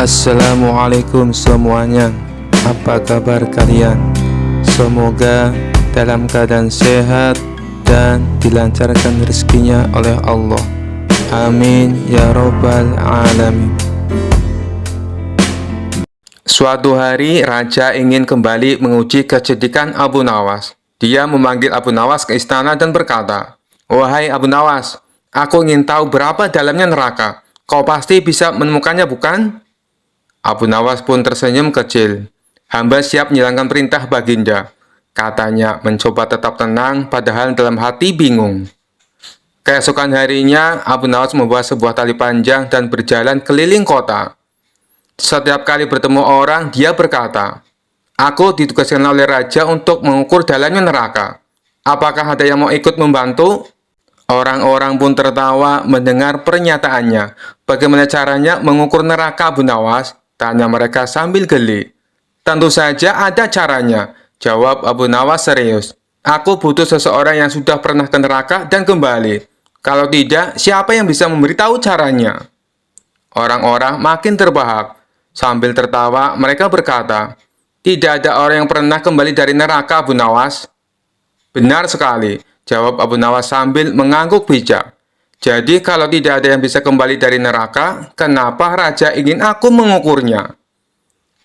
Assalamualaikum semuanya. Apa kabar kalian? Semoga dalam keadaan sehat dan dilancarkan rezekinya oleh Allah. Amin ya robbal alamin. Suatu hari raja ingin kembali menguji kecerdikan Abu Nawas. Dia memanggil Abu Nawas ke istana dan berkata, "Wahai Abu Nawas, aku ingin tahu berapa dalamnya neraka. Kau pasti bisa menemukannya, bukan?" Abu Nawas pun tersenyum kecil. "Hamba siap menjalankan perintah Baginda," katanya, mencoba tetap tenang padahal dalam hati bingung. Keesokan harinya, Abu Nawas membawa sebuah tali panjang dan berjalan keliling kota. Setiap kali bertemu orang, dia berkata, "Aku ditugaskan oleh raja untuk mengukur dalamnya neraka. Apakah ada yang mau ikut membantu?" Orang-orang pun tertawa mendengar pernyataannya. "Bagaimana caranya mengukur neraka, Abu Nawas?" tanya mereka sambil geli. "Tentu saja ada caranya," jawab Abu Nawas serius. "Aku butuh seseorang yang sudah pernah ke neraka dan kembali. Kalau tidak, siapa yang bisa memberitahu caranya?" Orang-orang makin terbahak. Sambil tertawa, mereka berkata, "Tidak ada orang yang pernah kembali dari neraka, Abu Nawas." "Benar sekali," jawab Abu Nawas sambil mengangguk bijak. "Jadi kalau tidak ada yang bisa kembali dari neraka, kenapa raja ingin aku mengukurnya?"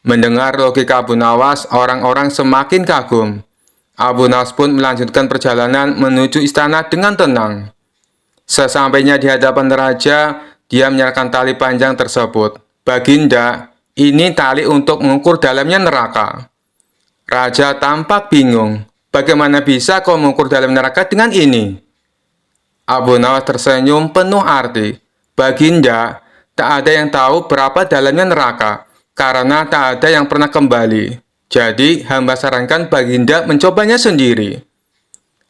Mendengar logika Abu Nawas, orang-orang semakin kagum. Abu Nawas pun melanjutkan perjalanan menuju istana dengan tenang. Sesampainya di hadapan raja, dia menyerahkan tali panjang tersebut. "Baginda, ini tali untuk mengukur dalamnya neraka." Raja tampak bingung. "Bagaimana bisa kau mengukur dalam neraka dengan ini?" Abu Nawas tersenyum penuh arti. "Baginda, tak ada yang tahu berapa dalamnya neraka, karena tak ada yang pernah kembali. Jadi, hamba sarankan Baginda mencobanya sendiri."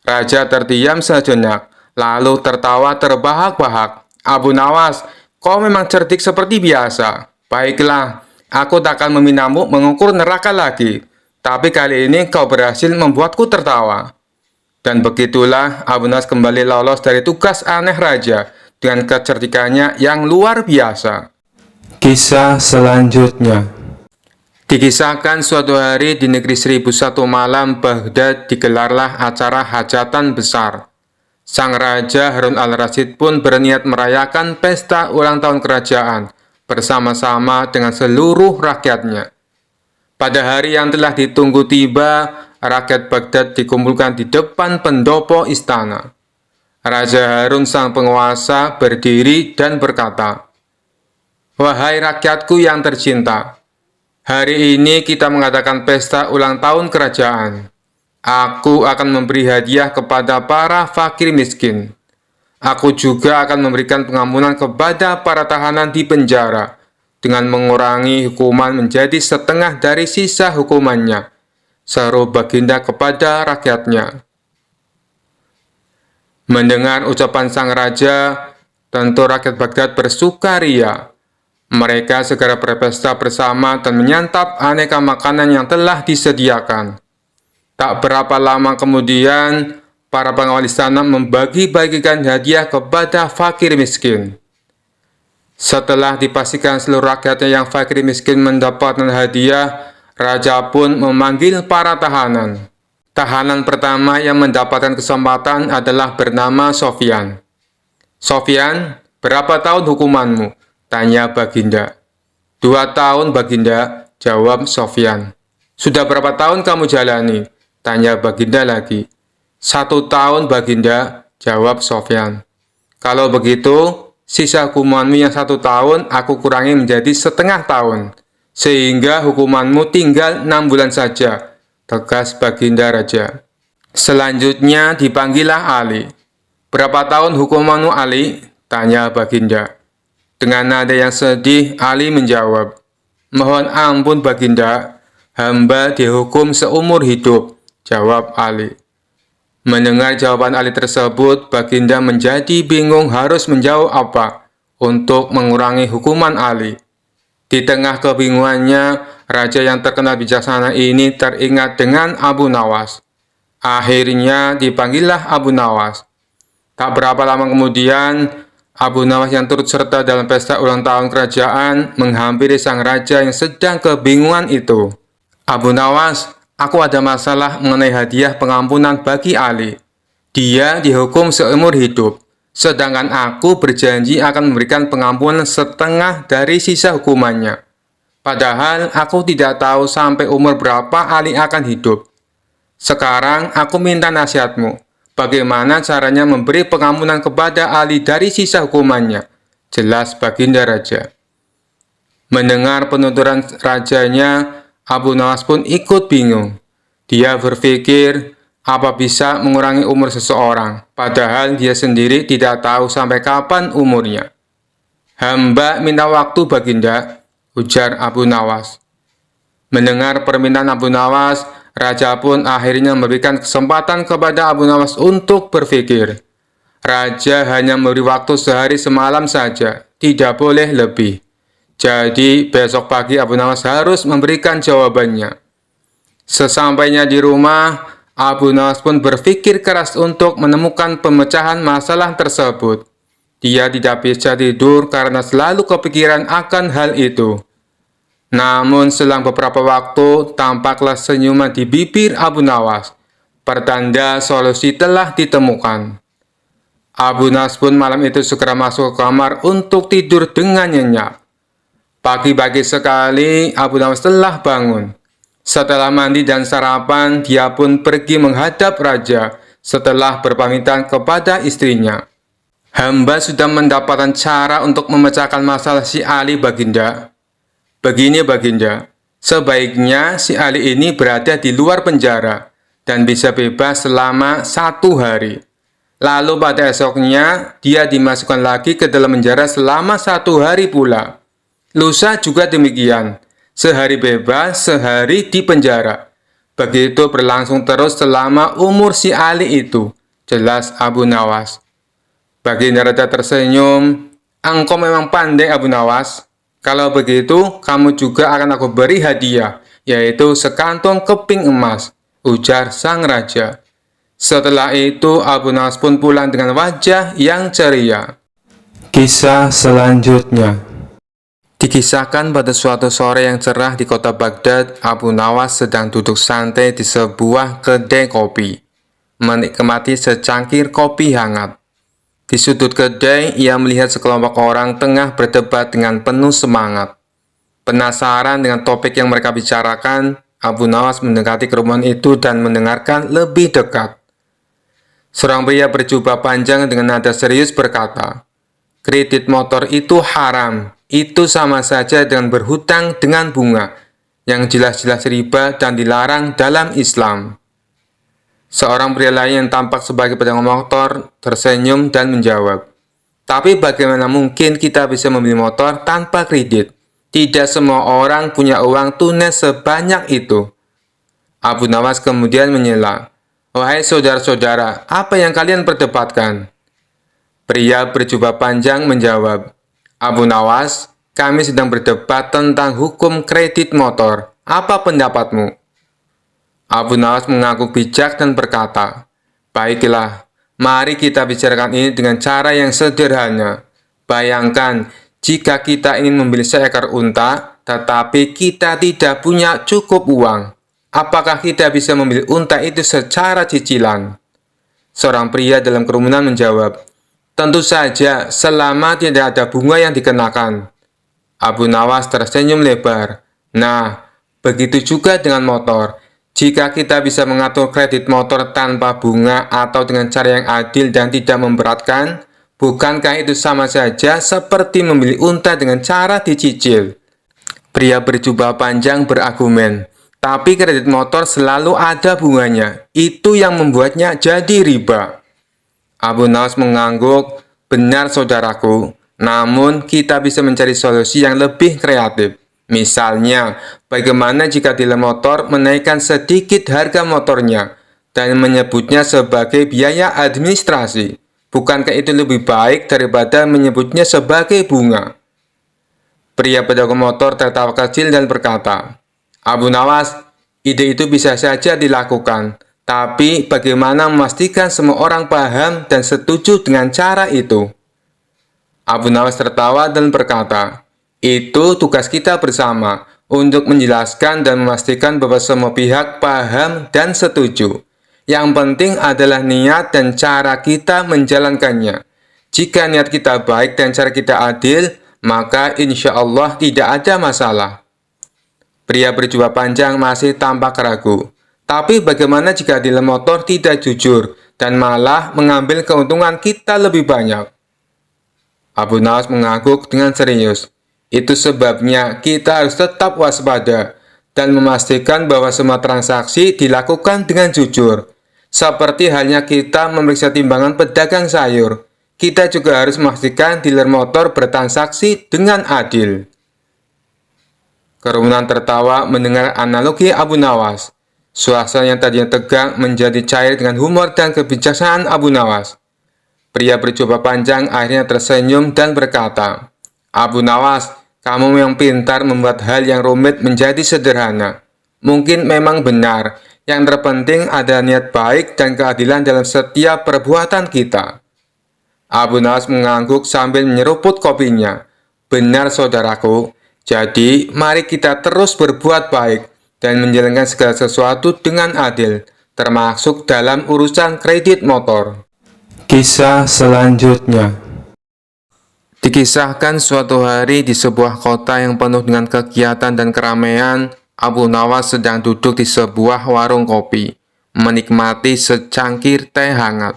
Raja terdiam sejenak, lalu tertawa terbahak-bahak. "Abu Nawas, kau memang cerdik seperti biasa. Baiklah, aku tak akan memintamu mengukur neraka lagi. Tapi kali ini kau berhasil membuatku tertawa." Dan begitulah Abu Nawas kembali lolos dari tugas aneh raja dengan kecerdikannya yang luar biasa. Kisah selanjutnya. Dikisahkan suatu hari di negeri 1001 malam Baghdad digelarlah acara hajatan besar. Sang Raja Harun al-Rasyid pun berniat merayakan pesta ulang tahun kerajaan bersama-sama dengan seluruh rakyatnya. Pada hari yang telah ditunggu tiba, rakyat Baghdad dikumpulkan di depan pendopo istana. Raja Harun sang penguasa berdiri dan berkata, "Wahai rakyatku yang tercinta, hari ini kita mengadakan pesta ulang tahun kerajaan. Aku akan memberi hadiah kepada para fakir miskin. Aku juga akan memberikan pengampunan kepada para tahanan di penjara dengan mengurangi hukuman menjadi setengah dari sisa hukumannya," seru Baginda kepada rakyatnya. Mendengar ucapan sang raja, tentu rakyat Baghdad bersukaria. Mereka segera berpesta bersama dan menyantap aneka makanan yang telah disediakan. Tak berapa lama kemudian, para pengawal istana membagi-bagikan hadiah kepada fakir miskin. Setelah dipastikan seluruh rakyatnya yang fakir miskin mendapatkan hadiah, raja pun memanggil para tahanan. Tahanan pertama yang mendapatkan kesempatan adalah bernama Sofyan. "Sofyan, berapa tahun hukumanmu?" tanya Baginda. "2 tahun, Baginda," jawab Sofyan. "Sudah berapa tahun kamu jalani?" tanya Baginda lagi. "1 tahun, Baginda," jawab Sofyan. "Kalau begitu, sisa hukumanmu yang 1 tahun aku kurangi menjadi setengah tahun, sehingga hukumanmu tinggal 6 bulan saja," tegas Baginda raja. Selanjutnya dipanggillah Ali. "Berapa tahun hukumanmu, Ali?" tanya Baginda. Dengan nada yang sedih, Ali menjawab, "Mohon ampun Baginda, hamba dihukum seumur hidup," jawab Ali. Mendengar jawaban Ali tersebut, Baginda menjadi bingung harus menjawab apa untuk mengurangi hukuman Ali. Di tengah kebingungannya, raja yang terkenal bijaksana ini teringat dengan Abu Nawas. Akhirnya dipanggillah Abu Nawas. Tak berapa lama kemudian, Abu Nawas yang turut serta dalam pesta ulang tahun kerajaan menghampiri sang raja yang sedang kebingungan itu. Abu Nawas, aku ada masalah mengenai hadiah pengampunan bagi Ali. Dia dihukum seumur hidup, sedangkan aku berjanji akan memberikan pengampunan setengah dari sisa hukumannya. Padahal aku tidak tahu sampai umur berapa Ali akan hidup. Sekarang aku minta nasihatmu. Bagaimana caranya memberi pengampunan kepada Ali dari sisa hukumannya? Jelas baginda raja. Mendengar penuturan rajanya, Abu Nawas pun ikut bingung. Dia berpikir, apa bisa mengurangi umur seseorang, padahal dia sendiri tidak tahu sampai kapan umurnya. Hamba minta waktu baginda, ujar Abu Nawas. Mendengar permintaan Abu Nawas, raja pun akhirnya memberikan kesempatan kepada Abu Nawas untuk berpikir. Raja hanya memberi waktu sehari semalam saja, tidak boleh lebih. Jadi besok pagi Abu Nawas harus memberikan jawabannya. Sesampainya di rumah, Abu Nawas pun berpikir keras untuk menemukan pemecahan masalah tersebut. Dia tidak bisa tidur karena selalu kepikiran akan hal itu. Namun selang beberapa waktu, tampaklah senyuman di bibir Abu Nawas. Pertanda solusi telah ditemukan. Abu Nawas pun malam itu segera masuk ke kamar untuk tidur dengan nyenyak. Pagi-pagi sekali, Abu Nawas telah bangun. Setelah mandi dan sarapan, dia pun pergi menghadap raja setelah berpamitan kepada istrinya. Hamba sudah mendapatkan cara untuk memecahkan masalah si Ali baginda. Begini baginda, sebaiknya si Ali ini berada di luar penjara dan bisa bebas selama 1 hari. Lalu pada esoknya, dia dimasukkan lagi ke dalam penjara selama 1 hari pula. Lusa juga demikian, sehari bebas, sehari di penjara. Begitu berlangsung terus selama umur si Ali itu, jelas Abu Nawas. Baginda raja tersenyum, engkau memang pandai Abu Nawas. Kalau begitu, kamu juga akan aku beri hadiah, yaitu sekantong keping emas, ujar sang raja. Setelah itu, Abu Nawas pun pulang dengan wajah yang ceria. Kisah selanjutnya. Dikisahkan pada suatu sore yang cerah di kota Baghdad, Abu Nawas sedang duduk santai di sebuah kedai kopi, menikmati secangkir kopi hangat. Di sudut kedai, ia melihat sekelompok orang tengah berdebat dengan penuh semangat. Penasaran dengan topik yang mereka bicarakan, Abu Nawas mendekati kerumunan itu dan mendengarkan lebih dekat. Seorang pria berjubah panjang dengan nada serius berkata, "Kredit motor itu haram, itu sama saja dengan berhutang dengan bunga, yang jelas-jelas riba dan dilarang dalam Islam." Seorang pria lain yang tampak sebagai pedagang motor tersenyum dan menjawab, "Tapi bagaimana mungkin kita bisa membeli motor tanpa kredit? Tidak semua orang punya uang tunai sebanyak itu." Abu Nawas kemudian menyela, "Wahai saudara-saudara, apa yang kalian perdebatkan?" Pria berjubah panjang menjawab, "Abu Nawas, kami sedang berdebat tentang hukum kredit motor. Apa pendapatmu?" Abu Nawas mengaku bijak dan berkata, "Baiklah, mari kita bicarakan ini dengan cara yang sederhana. Bayangkan, jika kita ingin membeli seekor unta, tetapi kita tidak punya cukup uang. Apakah kita bisa membeli unta itu secara cicilan?" Seorang pria dalam kerumunan menjawab, "Tentu saja, selama tidak ada bunga yang dikenakan." Abu Nawas tersenyum lebar. "Nah, begitu juga dengan motor. Jika kita bisa mengatur kredit motor tanpa bunga atau dengan cara yang adil dan tidak memberatkan, bukankah itu sama saja seperti membeli unta dengan cara dicicil?" Pria berjubah panjang berargumen, "Tapi kredit motor selalu ada bunganya. Itu yang membuatnya jadi riba." Abu Nawas mengangguk, "Benar saudaraku, namun kita bisa mencari solusi yang lebih kreatif. Misalnya, bagaimana jika dealer motor menaikkan sedikit harga motornya dan menyebutnya sebagai biaya administrasi? Bukankah itu lebih baik daripada menyebutnya sebagai bunga?" Pria pedagang motor tertawa kecil dan berkata, "Abu Nawas, ide itu bisa saja dilakukan, tapi bagaimana memastikan semua orang paham dan setuju dengan cara itu?" Abu Nawas tertawa dan berkata, "Itu tugas kita bersama untuk menjelaskan dan memastikan bahwa semua pihak paham dan setuju. Yang penting adalah niat dan cara kita menjalankannya. Jika niat kita baik dan cara kita adil, maka insya Allah tidak ada masalah." Pria berjubah panjang masih tampak ragu. Tapi bagaimana jika dealer motor tidak jujur dan malah mengambil keuntungan kita lebih banyak? Abu Nawas mengangguk dengan serius. Itu sebabnya kita harus tetap waspada dan memastikan bahwa semua transaksi dilakukan dengan jujur. Seperti halnya kita memeriksa timbangan pedagang sayur, kita juga harus memastikan dealer motor bertransaksi dengan adil. Kerumunan tertawa mendengar analogi Abu Nawas. Suasana yang tadinya tegang menjadi cair dengan humor dan kebijaksanaan Abu Nawas. Pria berjubah panjang akhirnya tersenyum dan berkata, "Abu Nawas, kamu yang pintar membuat hal yang rumit menjadi sederhana. Mungkin memang benar, yang terpenting ada niat baik dan keadilan dalam setiap perbuatan kita." Abu Nawas mengangguk sambil menyeruput kopinya. "Benar saudaraku, jadi mari kita terus berbuat baik dan menjalankan segala sesuatu dengan adil, termasuk dalam urusan kredit motor." Kisah selanjutnya. Dikisahkan suatu hari di sebuah kota yang penuh dengan kegiatan dan keramaian, Abu Nawas sedang duduk di sebuah warung kopi, menikmati secangkir teh hangat.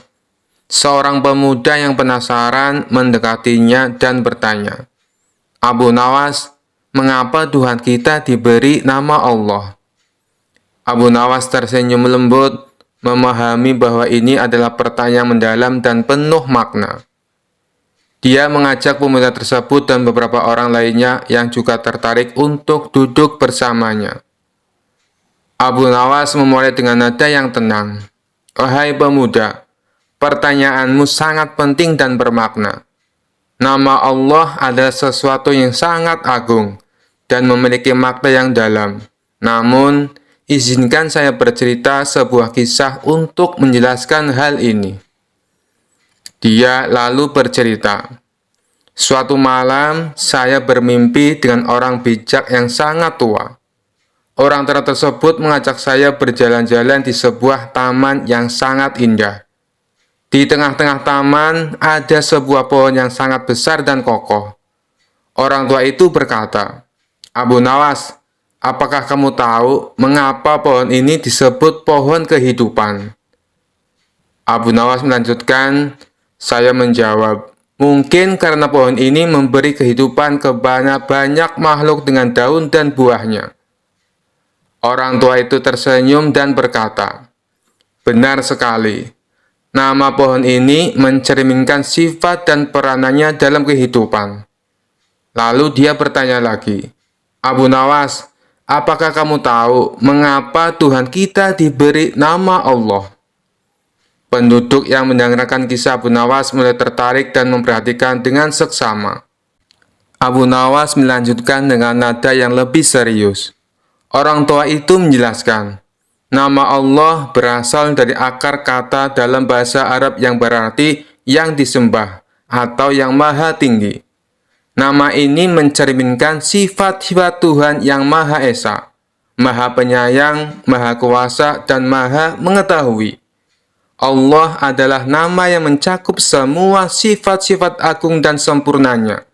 Seorang pemuda yang penasaran mendekatinya dan bertanya, "Abu Nawas, mengapa Tuhan kita diberi nama Allah?" Abu Nawas tersenyum lembut, memahami bahwa ini adalah pertanyaan mendalam dan penuh makna. Dia mengajak pemuda tersebut dan beberapa orang lainnya yang juga tertarik untuk duduk bersamanya. Abu Nawas memulai dengan nada yang tenang. "Wahai pemuda, pertanyaanmu sangat penting dan bermakna. Nama Allah adalah sesuatu yang sangat agung dan memiliki makna yang dalam. Namun, izinkan saya bercerita sebuah kisah untuk menjelaskan hal ini." Dia lalu bercerita, "Suatu malam, saya bermimpi dengan orang bijak yang sangat tua. Orang tua tersebut mengajak saya berjalan-jalan di sebuah taman yang sangat indah. Di tengah-tengah taman, ada sebuah pohon yang sangat besar dan kokoh. Orang tua itu berkata, 'Abu Nawas, apakah kamu tahu mengapa pohon ini disebut pohon kehidupan?' Abu Nawas melanjutkan, saya menjawab, 'Mungkin karena pohon ini memberi kehidupan kepada banyak makhluk dengan daun dan buahnya.' Orang tua itu tersenyum dan berkata, 'Benar sekali. Nama pohon ini mencerminkan sifat dan peranannya dalam kehidupan.' Lalu dia bertanya lagi, 'Abu Nawas, apakah kamu tahu mengapa Tuhan kita diberi nama Allah?' Penduduk yang mendengarkan kisah Abu Nawas mulai tertarik dan memperhatikan dengan seksama. Abu Nawas melanjutkan dengan nada yang lebih serius. Orang tua itu menjelaskan, nama Allah berasal dari akar kata dalam bahasa Arab yang berarti yang disembah atau yang maha tinggi. Nama ini mencerminkan sifat-sifat Tuhan yang Maha Esa, Maha Penyayang, Maha Kuasa, dan Maha Mengetahui. Allah adalah nama yang mencakup semua sifat-sifat agung dan sempurnanya."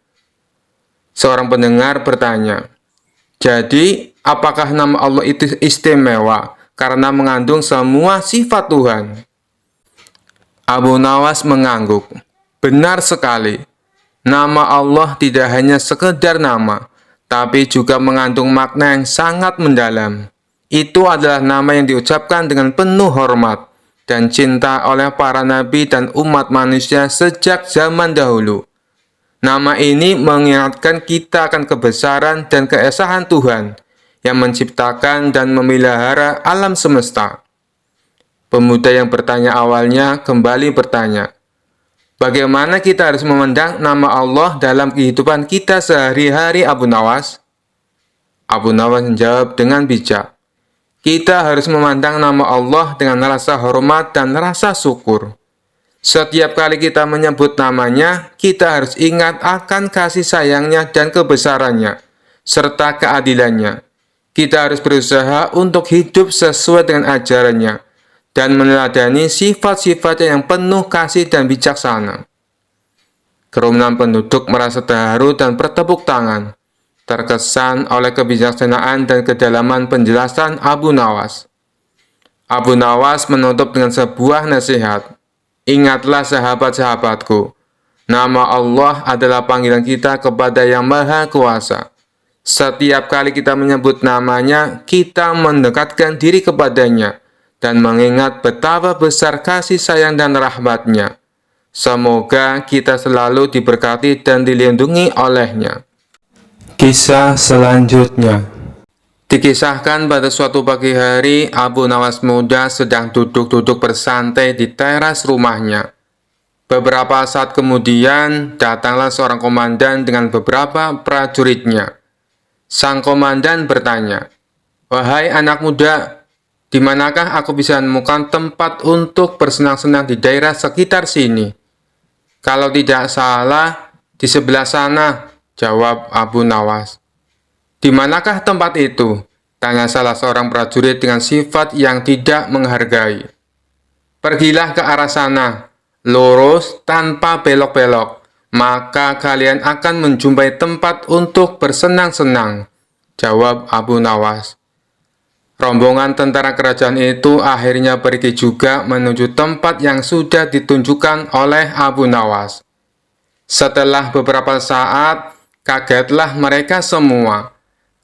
Seorang pendengar bertanya, "Jadi, apakah nama Allah itu istimewa karena mengandung semua sifat Tuhan?" Abu Nawas mengangguk. "Benar sekali. Nama Allah tidak hanya sekedar nama, tapi juga mengandung makna yang sangat mendalam. Itu adalah nama yang diucapkan dengan penuh hormat dan cinta oleh para nabi dan umat manusia sejak zaman dahulu. Nama ini mengingatkan kita akan kebesaran dan keesahan Tuhan yang menciptakan dan memelihara alam semesta." Pemuda yang bertanya awalnya kembali bertanya, "Bagaimana kita harus memandang nama Allah dalam kehidupan kita sehari-hari, Abu Nawas?" Abu Nawas menjawab dengan bijak, "Kita harus memandang nama Allah dengan rasa hormat dan rasa syukur. Setiap kali kita menyebut namanya, kita harus ingat akan kasih sayangnya dan kebesarannya, serta keadilannya. Kita harus berusaha untuk hidup sesuai dengan ajarannya, dan meneladani sifat-sifatnya yang penuh kasih dan bijaksana. Kerumunan penduduk merasa terharu dan bertepuk tangan, terkesan oleh kebijaksanaan dan kedalaman penjelasan Abu Nawas. Abu Nawas menutup dengan sebuah nasihat. Ingatlah sahabat-sahabatku, nama Allah adalah panggilan kita kepada Yang Maha Kuasa. Setiap kali kita menyebut namanya, kita mendekatkan diri kepadanya dan mengingat betapa besar kasih sayang dan rahmat-Nya. Semoga kita selalu diberkati dan dilindungi oleh-Nya. Kisah selanjutnya. Dikisahkan pada suatu pagi hari, Abu Nawas muda sedang duduk-duduk bersantai di teras rumahnya. Beberapa saat kemudian, datanglah seorang komandan dengan beberapa prajuritnya. Sang komandan bertanya, "Wahai anak muda, di manakah aku bisa menemukan tempat untuk bersenang-senang di daerah sekitar sini?" "Kalau tidak salah, di sebelah sana," jawab Abu Nawas. "Di manakah tempat itu?" tanya salah seorang prajurit dengan sifat yang tidak menghargai. "Pergilah ke arah sana, lurus tanpa belok-belok, maka kalian akan menjumpai tempat untuk bersenang-senang," jawab Abu Nawas. Rombongan tentara kerajaan itu akhirnya pergi juga menuju tempat yang sudah ditunjukkan oleh Abu Nawas. Setelah beberapa saat, kagetlah mereka semua,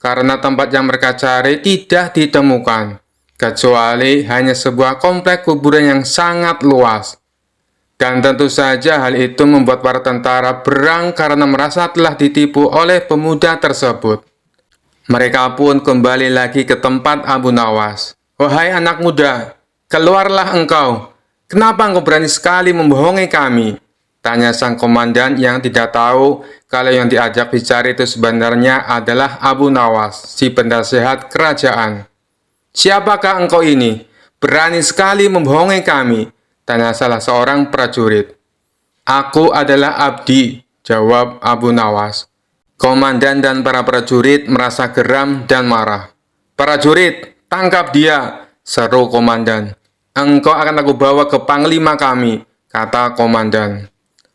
karena tempat yang mereka cari tidak ditemukan, kecuali hanya sebuah komplek kuburan yang sangat luas. Dan tentu saja hal itu membuat para tentara berang karena merasa telah ditipu oleh pemuda tersebut. Mereka pun kembali lagi ke tempat Abu Nawas. "Wahai anak muda, keluarlah engkau. Kenapa engkau berani sekali membohongi kami?" tanya sang komandan yang tidak tahu kalau yang diajak bicara itu sebenarnya adalah Abu Nawas, si penasehat kerajaan. "Siapakah engkau ini? Berani sekali membohongi kami," tanya salah seorang prajurit. "Aku adalah Abdi," jawab Abu Nawas. Komandan dan para prajurit merasa geram dan marah. "Prajurit, tangkap dia," seru komandan. "Engkau akan aku bawa ke panglima kami," kata komandan.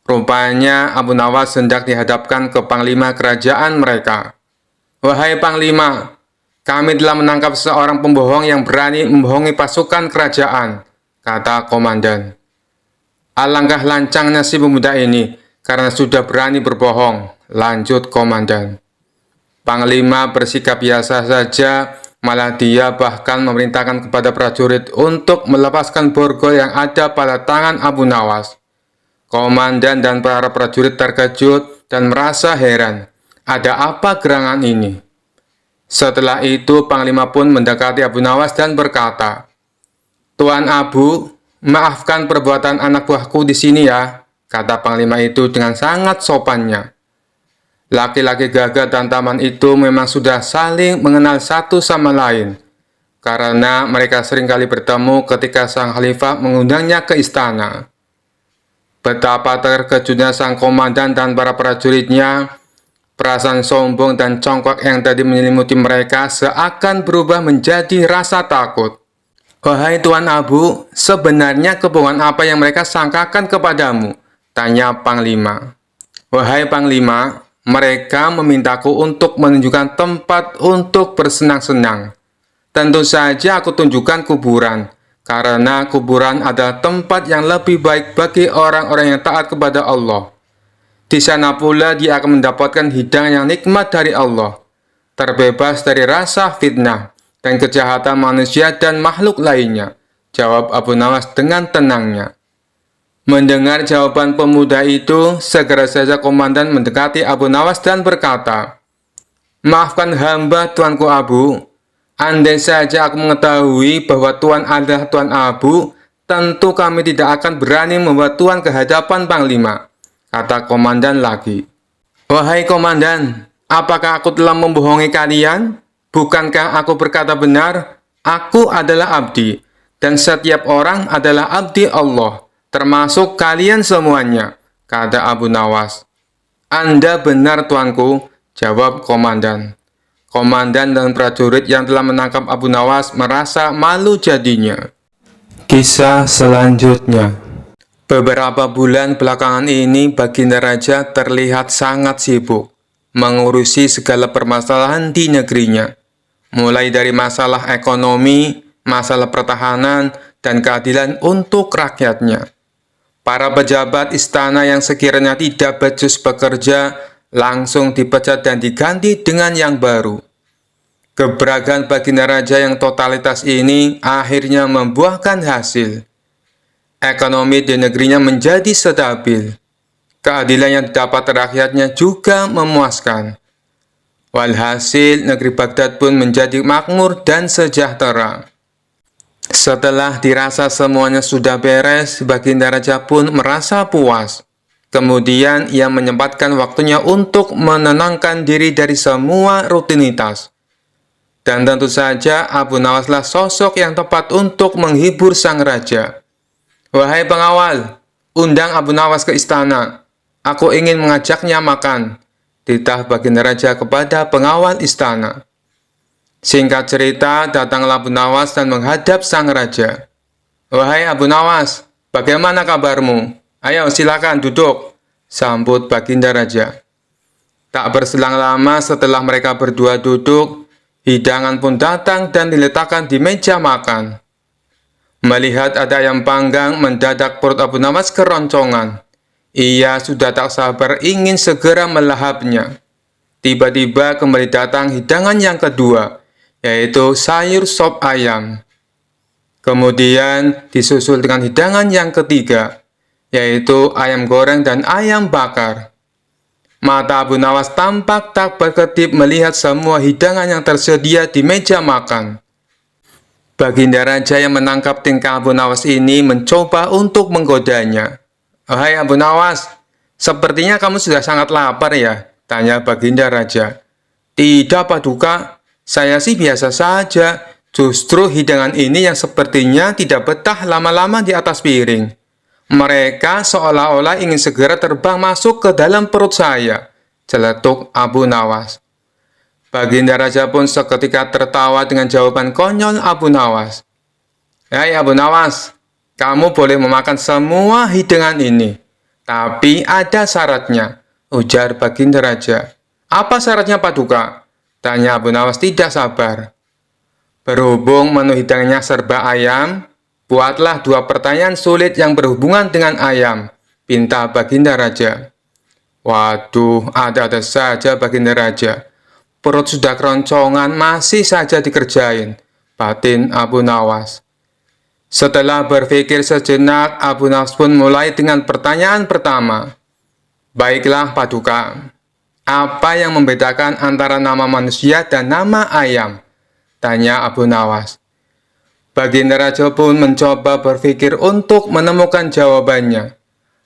Rupanya Abu Nawas hendak dihadapkan ke panglima kerajaan mereka. "Wahai panglima, kami telah menangkap seorang pembohong yang berani membohongi pasukan kerajaan," kata komandan. "Alangkah lancangnya si pemuda ini, karena sudah berani berbohong," lanjut komandan. Panglima bersikap biasa saja, malah dia bahkan memerintahkan kepada prajurit untuk melepaskan borgol yang ada pada tangan Abu Nawas. Komandan dan para prajurit terkejut dan merasa heran. Ada apa gerangan ini? Setelah itu, Panglima pun mendekati Abu Nawas dan berkata, "Tuan Abu, maafkan perbuatan anak buahku di sini ya," kata Panglima itu dengan sangat sopannya. Laki-laki gagah dan tampan itu memang sudah saling mengenal satu sama lain, karena mereka seringkali bertemu ketika sang khalifah mengundangnya ke istana. Betapa terkejutnya sang komandan dan para prajuritnya. Perasaan sombong dan congkak yang tadi menyelimuti mereka seakan berubah menjadi rasa takut. "Wahai Tuan Abu, sebenarnya kebohongan apa yang mereka sangkakan kepadamu?" tanya Panglima. "Wahai Panglima, mereka memintaku untuk menunjukkan tempat untuk bersenang-senang. Tentu saja aku tunjukkan kuburan, karena kuburan adalah tempat yang lebih baik bagi orang-orang yang taat kepada Allah. Di sana pula dia akan mendapatkan hidangan yang nikmat dari Allah, terbebas dari rasa fitnah dan kejahatan manusia dan makhluk lainnya," jawab Abu Nawas dengan tenangnya. Mendengar jawaban pemuda itu, segera saja komandan mendekati Abu Nawas dan berkata, "Maafkan hamba Tuanku Abu. Andai saja aku mengetahui bahwa Tuan adalah Tuan Abu, tentu kami tidak akan berani membawa Tuan ke hadapan Panglima," kata komandan lagi. "Wahai komandan, apakah aku telah membohongi kalian? Bukankah aku berkata benar? Aku adalah abdi, dan setiap orang adalah abdi Allah," termasuk kalian semuanya, kata Abu Nawas. Anda benar, tuanku, jawab komandan. Komandan dan prajurit yang telah menangkap Abu Nawas merasa malu jadinya. Kisah selanjutnya. Beberapa bulan belakangan ini, Baginda Raja terlihat sangat sibuk mengurusi segala permasalahan di negerinya, mulai dari masalah ekonomi, masalah pertahanan, dan keadilan untuk rakyatnya. Para pejabat istana yang sekiranya tidak becus bekerja langsung dipecat dan diganti dengan yang baru. Gebrakan Baginda Raja yang totalitas ini akhirnya membuahkan hasil. Ekonomi di negerinya menjadi stabil. Keadilan yang didapat rakyatnya juga memuaskan. Walhasil, negeri Baghdad pun menjadi makmur dan sejahtera. Setelah dirasa semuanya sudah beres, Baginda Raja pun merasa puas. Kemudian ia menyempatkan waktunya untuk menenangkan diri dari semua rutinitas. Dan tentu saja Abu Nawaslah sosok yang tepat untuk menghibur sang raja. Wahai pengawal, undang Abu Nawas ke istana. Aku ingin mengajaknya makan, titah Baginda Raja kepada pengawal istana. Singkat cerita, datanglah Abu Nawas dan menghadap sang raja. Wahai Abu Nawas, bagaimana kabarmu? Ayo silakan duduk, sambut Baginda Raja. Tak berselang lama setelah mereka berdua duduk, hidangan pun datang dan diletakkan di meja makan. Melihat ada ayam panggang, mendadak perut Abu Nawas keroncongan. Ia sudah tak sabar ingin segera melahapnya. Tiba-tiba kembali datang hidangan yang kedua, yaitu sayur sop ayam. Kemudian disusul dengan hidangan yang ketiga, yaitu ayam goreng dan ayam bakar. Mata Abu Nawas tampak tak berkedip melihat semua hidangan yang tersedia di meja makan. Baginda Raja yang menangkap tingkah Abu Nawas ini mencoba untuk menggodanya. Hai Abu Nawas, sepertinya kamu sudah sangat lapar ya? Tanya Baginda Raja. Tidak Paduka, saya sih biasa saja. Justru hidangan ini yang sepertinya tidak betah lama-lama di atas piring. Mereka seolah-olah ingin segera terbang masuk ke dalam perut saya, celetuk Abu Nawas. Baginda Raja pun seketika tertawa dengan jawaban konyol Abu Nawas. Hai Abu Nawas, kamu boleh memakan semua hidangan ini, tapi ada syaratnya, ujar Baginda Raja. Apa syaratnya Paduka? Tanya Abu Nawas tidak sabar. Berhubung menu hidangannya serba ayam, buatlah 2 pertanyaan sulit yang berhubungan dengan ayam, pinta Baginda Raja. Waduh, ada-ada saja Baginda Raja. Perut sudah keroncongan, masih saja dikerjain, batin Abu Nawas. Setelah berpikir sejenak, Abu Nawas pun mulai dengan pertanyaan pertama. Baiklah Paduka, apa yang membedakan antara nama manusia dan nama ayam? Tanya Abu Nawas. Baginda Raja pun mencoba berpikir untuk menemukan jawabannya.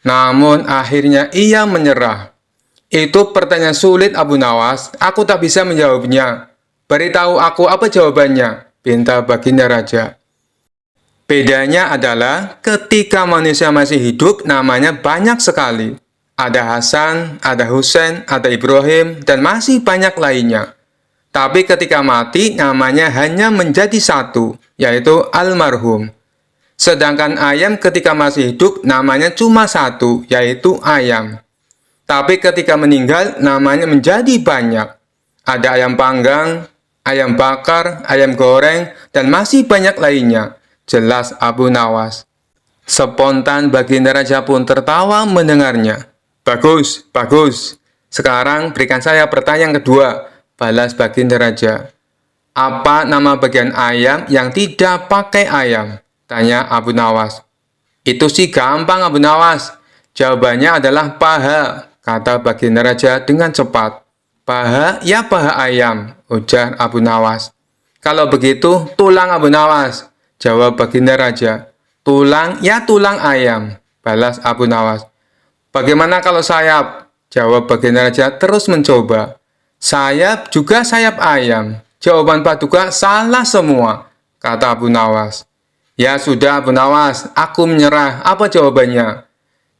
Namun akhirnya ia menyerah. Itu pertanyaan sulit Abu Nawas, aku tak bisa menjawabnya. Beritahu aku apa jawabannya, pinta Baginda Raja. Bedanya adalah ketika manusia masih hidup namanya banyak sekali. Ada Hasan, ada Husain, ada Ibrahim, dan masih banyak lainnya. Tapi ketika mati namanya hanya menjadi satu, yaitu almarhum. Sedangkan ayam ketika masih hidup namanya cuma satu, yaitu ayam. Tapi ketika meninggal namanya menjadi banyak. Ada ayam panggang, ayam bakar, ayam goreng, dan masih banyak lainnya. Jelas Abu Nawas. Spontan Baginda Raja pun tertawa mendengarnya. Bagus, bagus. Sekarang berikan saya pertanyaan kedua, balas Baginda Raja. Apa nama bagian ayam yang tidak pakai ayam? Tanya Abu Nawas. Itu sih gampang Abu Nawas. Jawabannya adalah paha, kata Baginda Raja dengan cepat. Paha, ya paha ayam, ujar Abu Nawas. Kalau begitu, tulang Abu Nawas, jawab Baginda Raja. Tulang, ya tulang ayam, balas Abu Nawas. Bagaimana kalau sayap? Jawab Baginda Raja terus mencoba. Sayap juga sayap ayam. Jawaban Paduka salah semua, kata Abu Nawas. Ya sudah Abu Nawas, aku menyerah. Apa jawabannya?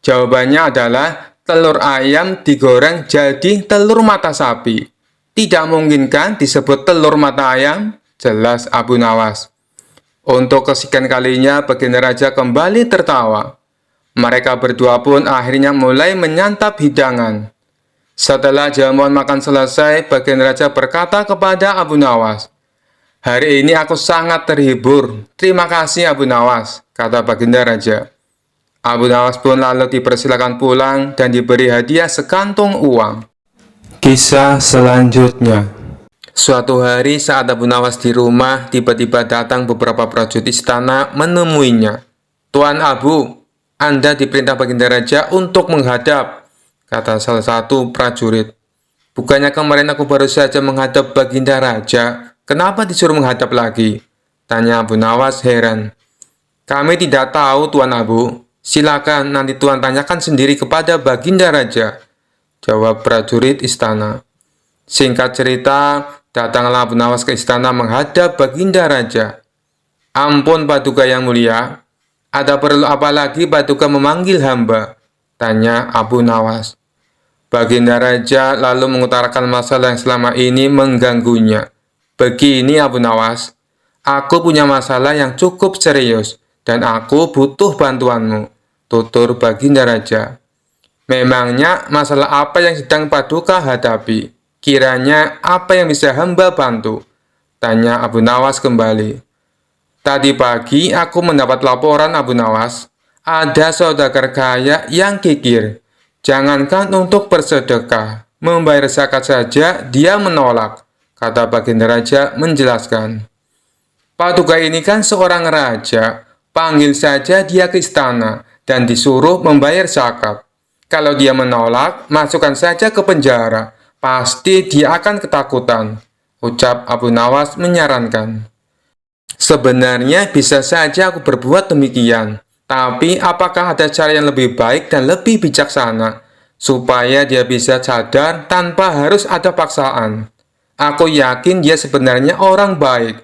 Jawabannya adalah telur ayam digoreng jadi telur mata sapi. Tidak mungkin kan disebut telur mata ayam? Jelas Abu Nawas. Untuk kesekian kalinya baginda raja kembali tertawa. Mereka berdua pun akhirnya mulai menyantap hidangan. Setelah jamuan makan selesai, baginda raja berkata kepada Abu Nawas, "Hari ini aku sangat terhibur. Terima kasih Abu Nawas," kata baginda raja. Abu Nawas pun lalu dipersilakan pulang dan diberi hadiah sekantung uang. Kisah selanjutnya. Suatu hari saat Abu Nawas di rumah, tiba-tiba datang beberapa prajurit istana menemuinya. "Tuan Abu, Anda diperintah baginda raja untuk menghadap," kata salah satu prajurit. "Bukannya kemarin aku baru saja menghadap baginda raja, kenapa disuruh menghadap lagi?" tanya Abu Nawas heran. "Kami tidak tahu Tuan Abu. Silakan nanti Tuan tanyakan sendiri kepada baginda raja," jawab prajurit istana. Singkat cerita, datanglah Abu Nawas ke istana menghadap baginda raja. "Ampun Paduka yang mulia, ada perlu apa lagi Paduka memanggil hamba?" tanya Abu Nawas. Baginda raja lalu mengutarakan masalah yang selama ini mengganggunya. "Begini Abu Nawas, aku punya masalah yang cukup serius dan aku butuh bantuanmu," tutur baginda raja. "Memangnya masalah apa yang sedang Paduka hadapi? Kiranya apa yang bisa hamba bantu?" tanya Abu Nawas kembali. "Tadi pagi aku mendapat laporan Abu Nawas, ada saudagar kaya yang kikir. Jangankan untuk bersedekah, membayar zakat saja dia menolak," kata baginda raja menjelaskan. "Paduka ini kan seorang raja, panggil saja dia ke istana dan disuruh membayar zakat. Kalau dia menolak, masukkan saja ke penjara, pasti dia akan ketakutan," ucap Abu Nawas menyarankan. "Sebenarnya bisa saja aku berbuat demikian, tapi apakah ada cara yang lebih baik dan lebih bijaksana, supaya dia bisa sadar tanpa harus ada paksaan? Aku yakin dia sebenarnya orang baik,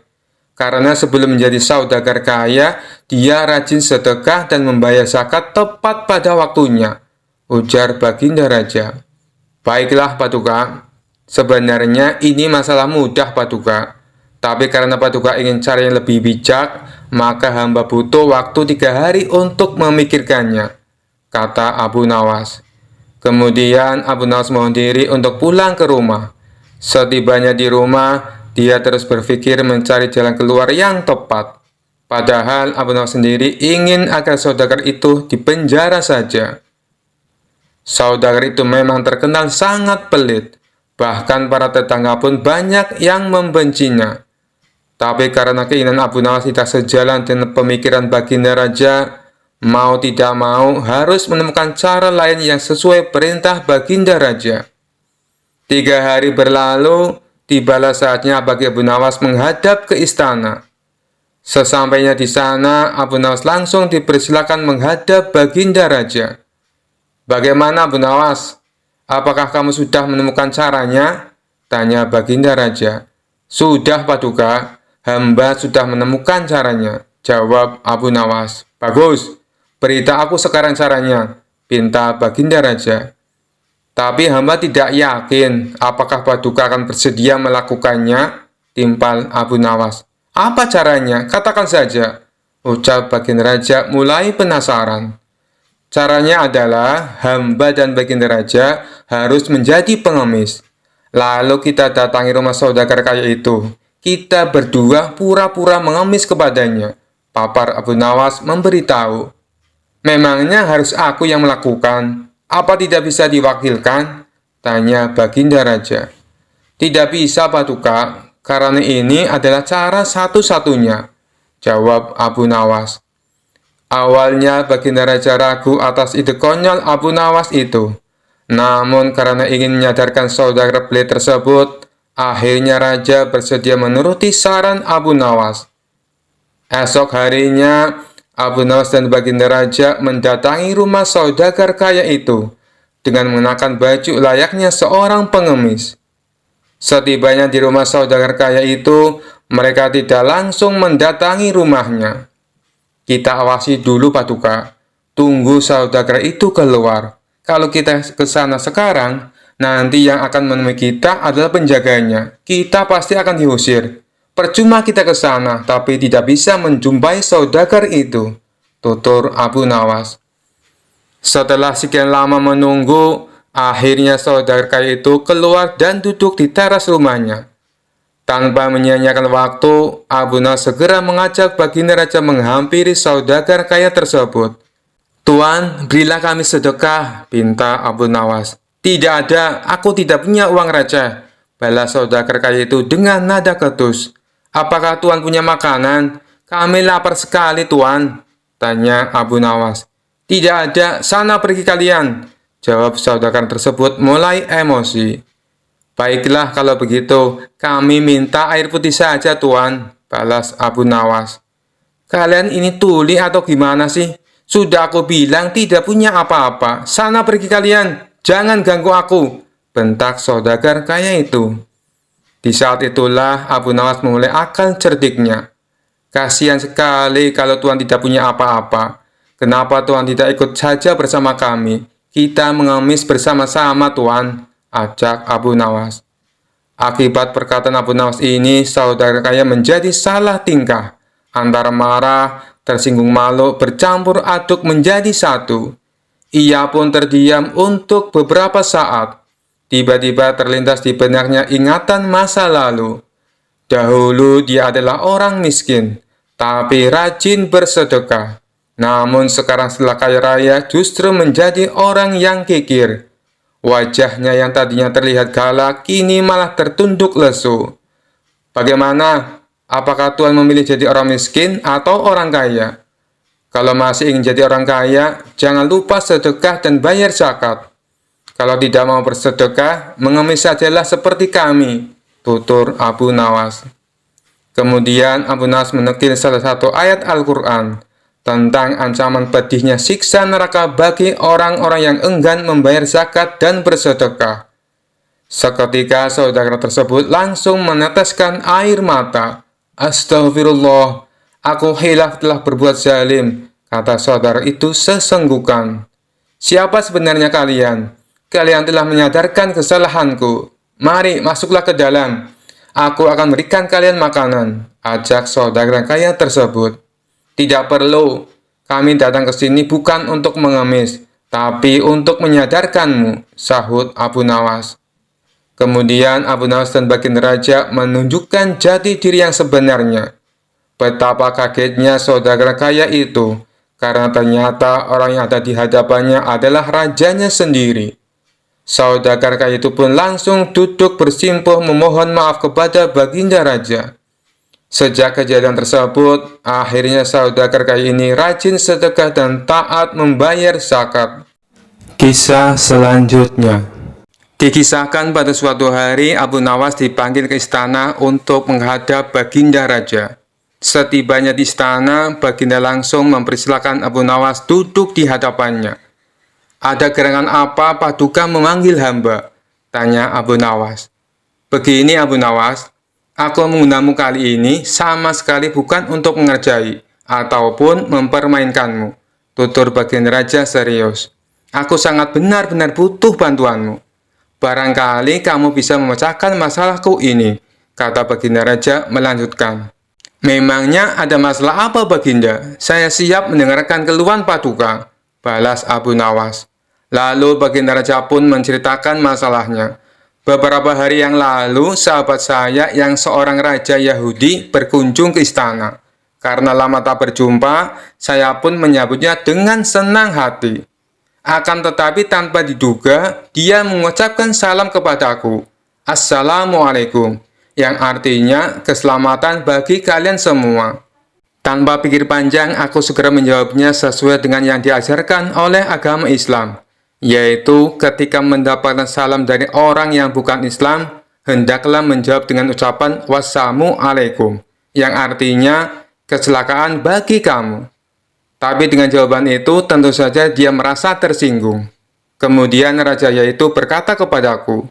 karena sebelum menjadi saudagar kaya, dia rajin sedekah dan membayar zakat tepat pada waktunya," ujar baginda raja. "Baiklah Paduka, sebenarnya ini masalah mudah Paduka, tapi karena Paduka ingin cara yang lebih bijak, maka hamba butuh waktu 3 hari untuk memikirkannya," kata Abu Nawas. Kemudian Abu Nawas mohon diri untuk pulang ke rumah. Setibanya di rumah, dia terus berpikir mencari jalan keluar yang tepat. Padahal Abu Nawas sendiri ingin agar saudagar itu dipenjara saja. Saudagar itu memang terkenal sangat pelit. Bahkan para tetangga pun banyak yang membencinya. Tapi karena keinginan Abu Nawas tidak sejalan dengan pemikiran baginda raja, mau tidak mau harus menemukan cara lain yang sesuai perintah baginda raja. 3 hari berlalu, tibalah saatnya bagi Abu Nawas menghadap ke istana. Sesampainya di sana, Abu Nawas langsung dipersilakan menghadap baginda raja. "Bagaimana Abu Nawas? Apakah kamu sudah menemukan caranya?" tanya baginda raja. "Sudah Paduka, hamba sudah menemukan caranya," jawab Abu Nawas. "Bagus, berita aku sekarang caranya," pinta baginda raja. "Tapi hamba tidak yakin apakah Paduka akan bersedia melakukannya," timpal Abu Nawas. "Apa caranya? Katakan saja," ucap baginda raja mulai penasaran. "Caranya adalah hamba dan baginda raja harus menjadi pengemis. Lalu kita datangi rumah saudagar kaya itu. Kita berdua pura-pura mengemis kepadanya," papar Abu Nawas memberitahu. "Memangnya harus aku yang melakukan? Apa tidak bisa diwakilkan?" tanya baginda raja. "Tidak bisa Paduka, karena ini adalah cara satu-satunya," jawab Abu Nawas. Awalnya baginda raja ragu atas ide konyol Abu Nawas itu. Namun karena ingin menyadarkan saudagar pelit tersebut, akhirnya raja bersedia menuruti saran Abu Nawas. Esok harinya, Abu Nawas dan baginda raja mendatangi rumah saudagar kaya itu dengan mengenakan baju layaknya seorang pengemis. Setibanya di rumah saudagar kaya itu, mereka tidak langsung mendatangi rumahnya. Kita awasi dulu Paduka. Tunggu saudagar itu keluar. Kalau kita ke sana sekarang, nanti yang akan menemui kita adalah penjaganya. Kita pasti akan diusir. Percuma kita ke sana, tapi tidak bisa menjumpai saudagar itu, tutur Abu Nawas. Setelah sekian lama menunggu, akhirnya saudagar kaya itu keluar dan duduk di teras rumahnya. Tanpa menyia-nyiakan waktu, Abu Nawas segera mengajak baginda raja menghampiri saudagar kaya tersebut. Tuan, berilah kami sedekah, pinta Abu Nawas. Tidak ada, aku tidak punya uang raja, balas saudagar kaya itu dengan nada ketus. Apakah Tuan punya makanan? Kami lapar sekali, Tuan, tanya Abu Nawas. Tidak ada, sana pergi kalian, jawab saudagar tersebut mulai emosi. Baiklah kalau begitu, kami minta air putih saja Tuan, balas Abu Nawas. Kalian ini tuli atau gimana sih? Sudah aku bilang tidak punya apa-apa, sana pergi kalian, jangan ganggu aku, bentak saudagar kaya itu. Di saat itulah Abu Nawas memulai akal cerdiknya. Kasihan sekali kalau Tuan tidak punya apa-apa. Kenapa Tuan tidak ikut saja bersama kami? Kita mengemis bersama-sama Tuan, ajak Abu Nawas. Akibat perkataan Abu Nawas ini, saudagar kaya menjadi salah tingkah. Antara marah, tersinggung malu, bercampur aduk menjadi satu. Ia pun terdiam untuk beberapa saat. Tiba-tiba terlintas di benaknya ingatan masa lalu. Dahulu dia adalah orang miskin, tapi rajin bersedekah. Namun sekarang setelah kaya raya justru menjadi orang yang kikir. Wajahnya yang tadinya terlihat galak, kini malah tertunduk lesu. Bagaimana? Apakah Tuan memilih jadi orang miskin atau orang kaya? Kalau masih ingin jadi orang kaya, jangan lupa sedekah dan bayar zakat. Kalau tidak mau bersedekah, mengemis sajalah seperti kami, tutur Abu Nawas. Kemudian Abu Nawas menukil salah satu ayat Al-Quran tentang ancaman pedihnya siksa neraka bagi orang-orang yang enggan membayar zakat dan bersedekah. Seketika saudara tersebut langsung meneteskan air mata. Astagfirullah, aku hilaf telah berbuat zalim, kata saudara itu sesenggukan. Siapa sebenarnya kalian? Kalian telah menyadarkan kesalahanku. Mari, masuklah ke dalam. Aku akan berikan kalian makanan, ajak saudara kaya tersebut. Tidak perlu. Kami datang ke sini bukan untuk mengemis, tapi untuk menyadarkanmu, sahut Abu Nawas. Kemudian Abu Nawas dan baginda raja menunjukkan jati diri yang sebenarnya. Betapa kagetnya saudara kaya itu, karena ternyata orang yang ada di hadapannya adalah rajanya sendiri. Saudagar kaya itu pun langsung duduk bersimpuh memohon maaf kepada baginda raja. Sejak kejadian tersebut, akhirnya saudagar kaya ini rajin sedekah dan taat membayar zakat. Kisah selanjutnya. Dikisahkan pada suatu hari Abu Nawas dipanggil ke istana untuk menghadap baginda raja. Setibanya di istana, baginda langsung mempersilakan Abu Nawas duduk di hadapannya. Ada gerangan apa Paduka memanggil hamba? Tanya Abu Nawas. Begini Abu Nawas, aku mengundangmu kali ini sama sekali bukan untuk mengerjai ataupun mempermainkanmu, tutur baginda raja serius. Aku sangat benar-benar butuh bantuanmu. Barangkali kamu bisa memecahkan masalahku ini, kata baginda raja melanjutkan. Memangnya ada masalah apa baginda? Saya siap mendengarkan keluhan Paduka, balas Abu Nawas. Lalu baginda raja pun menceritakan masalahnya. Beberapa hari yang lalu, sahabat saya yang seorang raja Yahudi berkunjung ke istana. Karena lama tak berjumpa, saya pun menyambutnya dengan senang hati. Akan tetapi tanpa diduga, dia mengucapkan salam kepadaku. Assalamualaikum, yang artinya keselamatan bagi kalian semua. Tanpa pikir panjang, aku segera menjawabnya sesuai dengan yang diajarkan oleh agama Islam, yaitu ketika mendapatkan salam dari orang yang bukan Islam, hendaklah menjawab dengan ucapan wassalamualaikum, yang artinya kecelakaan bagi kamu. Tapi dengan jawaban itu tentu saja dia merasa tersinggung. Kemudian raja itu berkata kepadaku,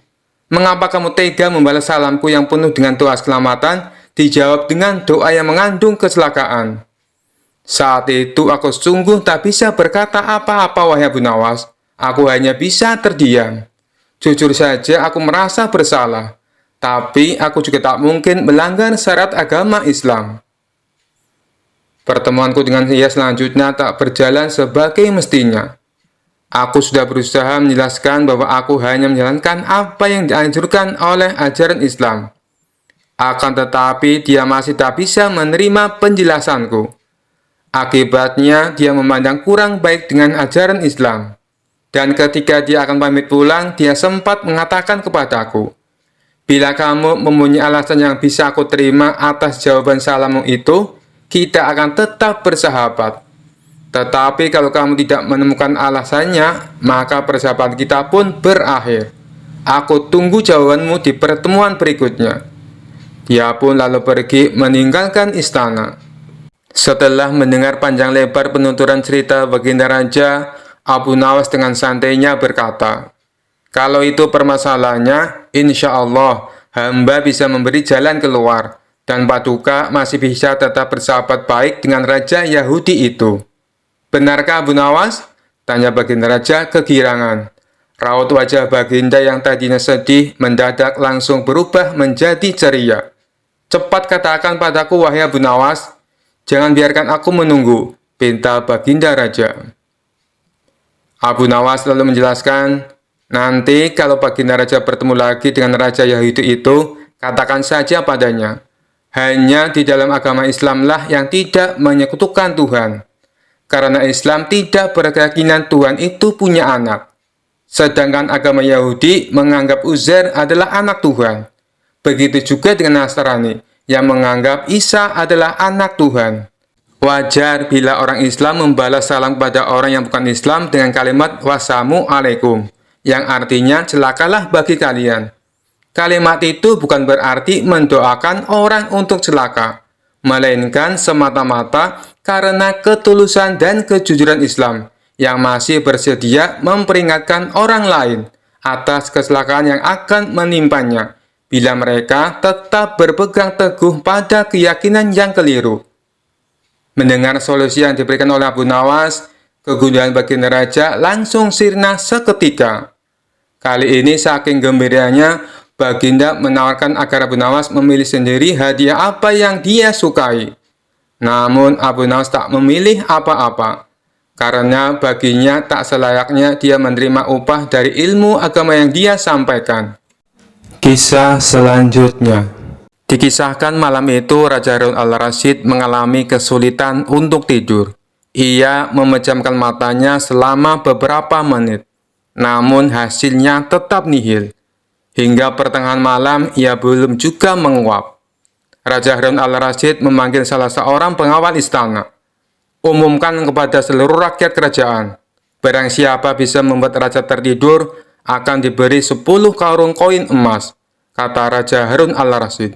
mengapa kamu tega membalas salamku yang penuh dengan doa keselamatan, dijawab dengan doa yang mengandung kecelakaan? Saat itu aku sungguh tak bisa berkata apa-apa, wahai Abu Nawas. Aku hanya bisa terdiam. Jujur saja aku merasa bersalah. Tapi aku juga tak mungkin melanggar syarat agama Islam. Pertemuanku dengan dia selanjutnya tak berjalan sebagai mestinya. Aku sudah berusaha menjelaskan bahwa aku hanya menjalankan apa yang dianjurkan oleh ajaran Islam. Akan tetapi dia masih tak bisa menerima penjelasanku. Akibatnya dia memandang kurang baik dengan ajaran Islam. Dan ketika dia akan pamit pulang, dia sempat mengatakan kepadaku, "Bila kamu mempunyai alasan yang bisa aku terima atas jawaban salammu itu, kita akan tetap bersahabat. Tetapi kalau kamu tidak menemukan alasannya, maka persahabatan kita pun berakhir. Aku tunggu jawabanmu di pertemuan berikutnya." Dia pun lalu pergi meninggalkan istana. Setelah mendengar panjang lebar penuturan cerita Baginda Raja, Abu Nawas dengan santainya berkata, "Kalau itu permasalahannya, insya Allah hamba bisa memberi jalan keluar, dan Paduka masih bisa tetap bersahabat baik dengan Raja Yahudi itu." "Benarkah Abu Nawas?" tanya Baginda Raja kegirangan. Raut wajah Baginda yang tadinya sedih mendadak langsung berubah menjadi ceria. "Cepat katakan padaku, wahai Abu Nawas. Jangan biarkan aku menunggu," pinta Baginda Raja. Abu Nawas lalu menjelaskan, "Nanti kalau Baginda Raja bertemu lagi dengan Raja Yahudi itu, katakan saja padanya, hanya di dalam agama Islamlah yang tidak menyekutukan Tuhan. Karena Islam tidak berkeyakinan Tuhan itu punya anak. Sedangkan agama Yahudi menganggap Uzair adalah anak Tuhan. Begitu juga dengan Nasrani yang menganggap Isa adalah anak Tuhan. Wajar bila orang Islam membalas salam kepada orang yang bukan Islam dengan kalimat wassalamu alaikum, yang artinya celakalah bagi kalian. Kalimat itu bukan berarti mendoakan orang untuk celaka, melainkan semata-mata karena ketulusan dan kejujuran Islam yang masih bersedia memperingatkan orang lain atas kecelakaan yang akan menimpanya bila mereka tetap berpegang teguh pada keyakinan yang keliru. Mendengar solusi yang diberikan oleh Abu Nawas, kegundahan Baginda Raja langsung sirna seketika. Kali ini saking gembiranya, Baginda menawarkan agar Abu Nawas memilih sendiri hadiah apa yang dia sukai. Namun Abu Nawas tak memilih apa-apa, karena baginya tak selayaknya dia menerima upah dari ilmu agama yang dia sampaikan. Kisah selanjutnya. Dikisahkan malam itu Raja Harun al-Rasyid mengalami kesulitan untuk tidur. Ia memejamkan matanya selama beberapa menit, namun hasilnya tetap nihil. Hingga pertengahan malam ia belum juga menguap. Raja Harun al-Rasyid memanggil salah seorang pengawal istana. "Umumkan kepada seluruh rakyat kerajaan, barang siapa bisa membuat raja tertidur akan diberi 10 karung koin emas," kata Raja Harun al-Rasyid.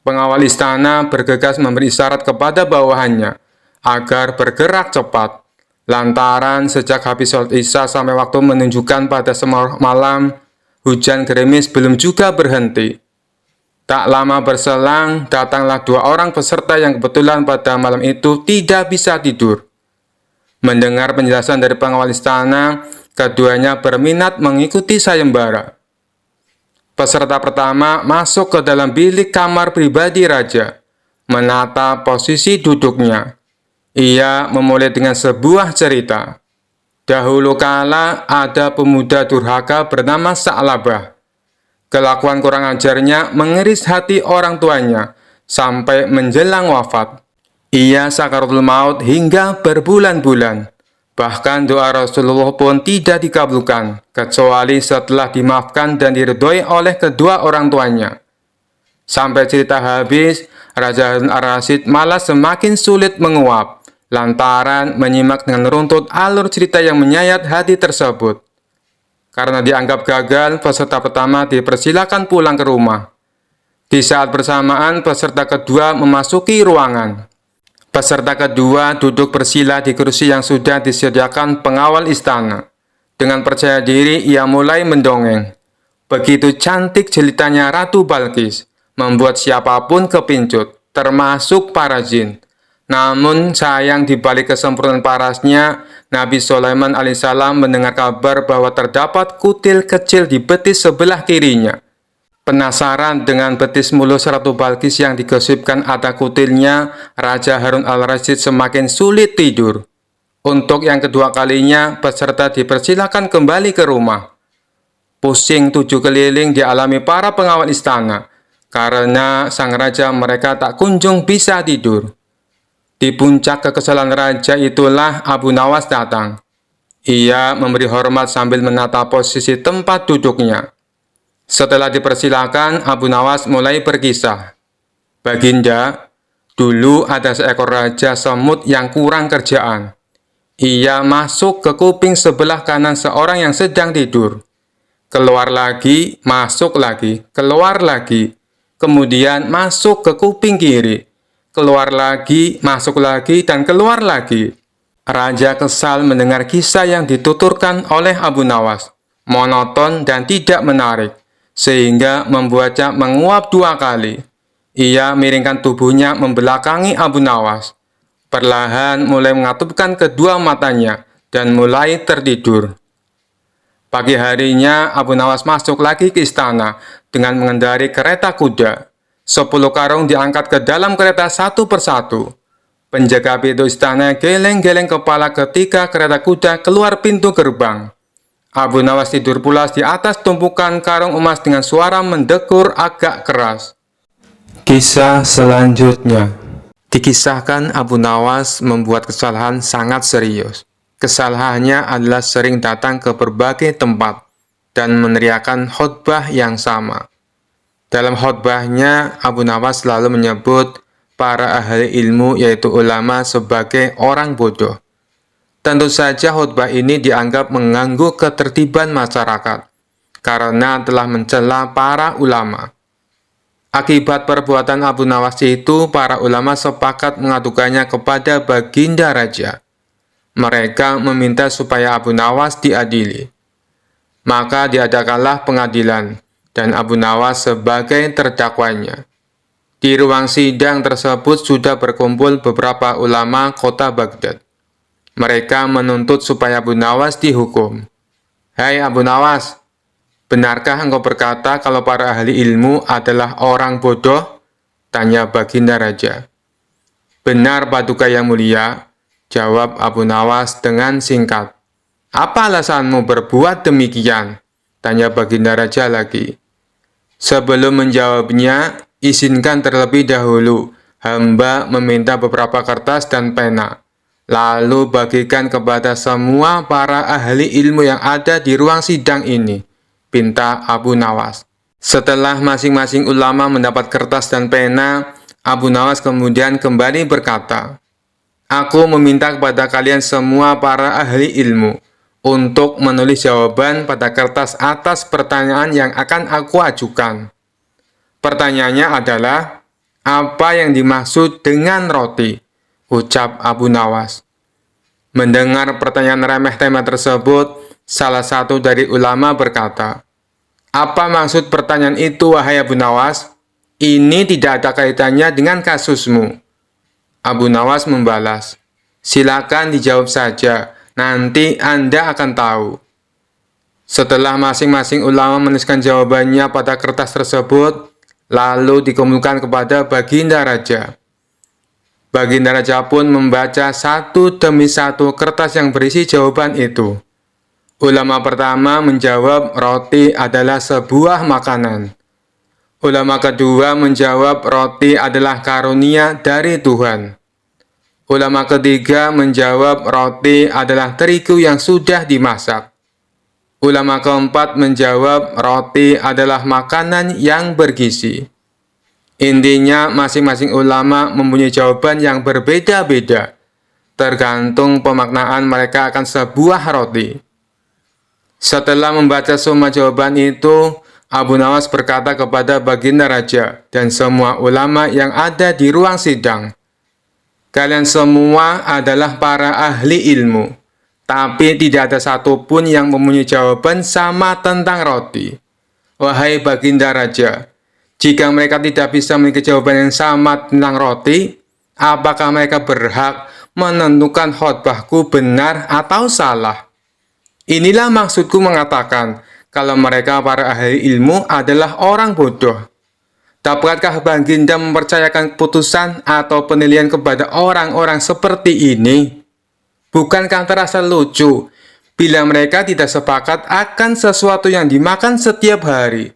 Pengawal istana bergegas memberi isyarat kepada bawahannya agar bergerak cepat. Lantaran sejak habis sholat Isya sampai waktu menunjukkan pada malam, hujan gerimis belum juga berhenti. Tak lama berselang, datanglah 2 orang peserta yang kebetulan pada malam itu tidak bisa tidur. Mendengar penjelasan dari pengawal istana, keduanya berminat mengikuti sayembara. Peserta pertama masuk ke dalam bilik kamar pribadi raja, menata posisi duduknya. Ia memulai dengan sebuah cerita. Dahulu kala ada pemuda durhaka bernama Sa'labah. Kelakuan kurang ajarnya mengeris hati orang tuanya sampai menjelang wafat. Ia sakaratul maut hingga berbulan-bulan. Bahkan doa Rasulullah pun tidak dikabulkan, kecuali setelah dimaafkan dan diridhoi oleh kedua orang tuanya. Sampai cerita habis, Raja Harun al-Rasyid malah semakin sulit menguap, lantaran menyimak dengan runtut alur cerita yang menyayat hati tersebut. Karena dianggap gagal, peserta pertama dipersilakan pulang ke rumah. Di saat bersamaan, peserta kedua memasuki ruangan. Peserta kedua duduk bersila di kursi yang sudah disediakan pengawal istana. Dengan percaya diri, ia mulai mendongeng. Begitu cantik jelitannya Ratu Balkis, membuat siapapun kepincut, termasuk para jin. Namun sayang di balik kesempurnaan parasnya, Nabi Sulaiman alaihissalam mendengar kabar bahwa terdapat kutil kecil di betis sebelah kirinya. Penasaran dengan betis mulus Ratu Balkis yang digosipkan ada kutilnya, Raja Harun al-Rasyid semakin sulit tidur. Untuk yang kedua kalinya, peserta dipersilakan kembali ke rumah. Pusing 7 keliling dialami para pengawal istana, karena sang raja mereka tak kunjung bisa tidur. Di puncak kekesalan raja itulah Abu Nawas datang. Ia memberi hormat sambil menata posisi tempat duduknya. Setelah dipersilakan, Abu Nawas mulai berkisah. Baginda, dulu ada seekor raja semut yang kurang kerjaan. Ia masuk ke kuping sebelah kanan seorang yang sedang tidur. Keluar lagi, masuk lagi, keluar lagi. Kemudian masuk ke kuping kiri. Keluar lagi, masuk lagi, dan keluar lagi. Raja kesal mendengar kisah yang dituturkan oleh Abu Nawas. Monoton dan tidak menarik, sehingga membuatnya menguap 2 kali. Ia miringkan tubuhnya membelakangi Abu Nawas. Perlahan mulai mengatupkan kedua matanya dan mulai tertidur. Pagi harinya, Abu Nawas masuk lagi ke istana dengan mengendarai kereta kuda. 10 karung diangkat ke dalam kereta satu persatu. Penjaga pintu istana geleng-geleng kepala ketika kereta kuda keluar pintu gerbang. Abu Nawas tidur pulas di atas tumpukan karung emas dengan suara mendekur agak keras. Kisah selanjutnya. Dikisahkan Abu Nawas membuat kesalahan sangat serius. Kesalahannya adalah sering datang ke berbagai tempat dan meneriakan khotbah yang sama. Dalam khotbahnya, Abu Nawas selalu menyebut para ahli ilmu yaitu ulama sebagai orang bodoh. Tentu saja khotbah ini dianggap mengganggu ketertiban masyarakat karena telah mencela para ulama. Akibat perbuatan Abu Nawas itu, para ulama sepakat mengadukannya kepada Baginda Raja. Mereka meminta supaya Abu Nawas diadili. Maka diadakanlah pengadilan, dan Abu Nawas sebagai terdakwanya. Di ruang sidang tersebut sudah berkumpul beberapa ulama kota Baghdad. Mereka menuntut supaya Abu Nawas dihukum. Hai Abu Nawas, benarkah engkau berkata kalau para ahli ilmu adalah orang bodoh? Tanya Baginda Raja. Benar Paduka yang mulia, jawab Abu Nawas dengan singkat. Apa alasanmu berbuat demikian? Tanya Baginda Raja lagi. Sebelum menjawabnya, izinkan terlebih dahulu hamba meminta beberapa kertas dan pena, lalu bagikan kepada semua para ahli ilmu yang ada di ruang sidang ini, pinta Abu Nawas. Setelah masing-masing ulama mendapat kertas dan pena, Abu Nawas kemudian kembali berkata, Aku meminta kepada kalian semua para ahli ilmu untuk menulis jawaban pada kertas atas pertanyaan yang akan aku ajukan. Pertanyaannya adalah, apa yang dimaksud dengan roti? Ucap Abu Nawas. Mendengar pertanyaan remeh-temeh tersebut, salah satu dari ulama berkata, Apa maksud pertanyaan itu, wahai Abu Nawas? Ini tidak ada kaitannya dengan kasusmu. Abu Nawas membalas, Silakan dijawab saja. Nanti Anda akan tahu. Setelah masing-masing ulama menuliskan jawabannya pada kertas tersebut, lalu dikumpulkan kepada Baginda Raja. Baginda Raja pun membaca satu demi satu kertas yang berisi jawaban itu. Ulama pertama menjawab roti adalah sebuah makanan. Ulama kedua menjawab roti adalah karunia dari Tuhan. Ulama ketiga menjawab roti adalah terigu yang sudah dimasak. Ulama keempat menjawab roti adalah makanan yang bergizi. Intinya masing-masing ulama mempunyai jawaban yang berbeda-beda, tergantung pemaknaan mereka akan sebuah roti. Setelah membaca semua jawaban itu, Abu Nawas berkata kepada Baginda Raja dan semua ulama yang ada di ruang sidang, Kalian semua adalah para ahli ilmu, tapi tidak ada satupun yang mempunyai jawaban sama tentang roti. Wahai Baginda Raja, jika mereka tidak bisa memiliki jawaban yang sama tentang roti, Apakah mereka berhak menentukan khotbahku benar atau salah? Inilah maksudku mengatakan, kalau mereka para ahli ilmu adalah orang bodoh. Dapatkah Baginda mempercayakan keputusan atau penilaian kepada orang-orang seperti ini? Bukankah terasa lucu bila mereka tidak sepakat akan sesuatu yang dimakan setiap hari,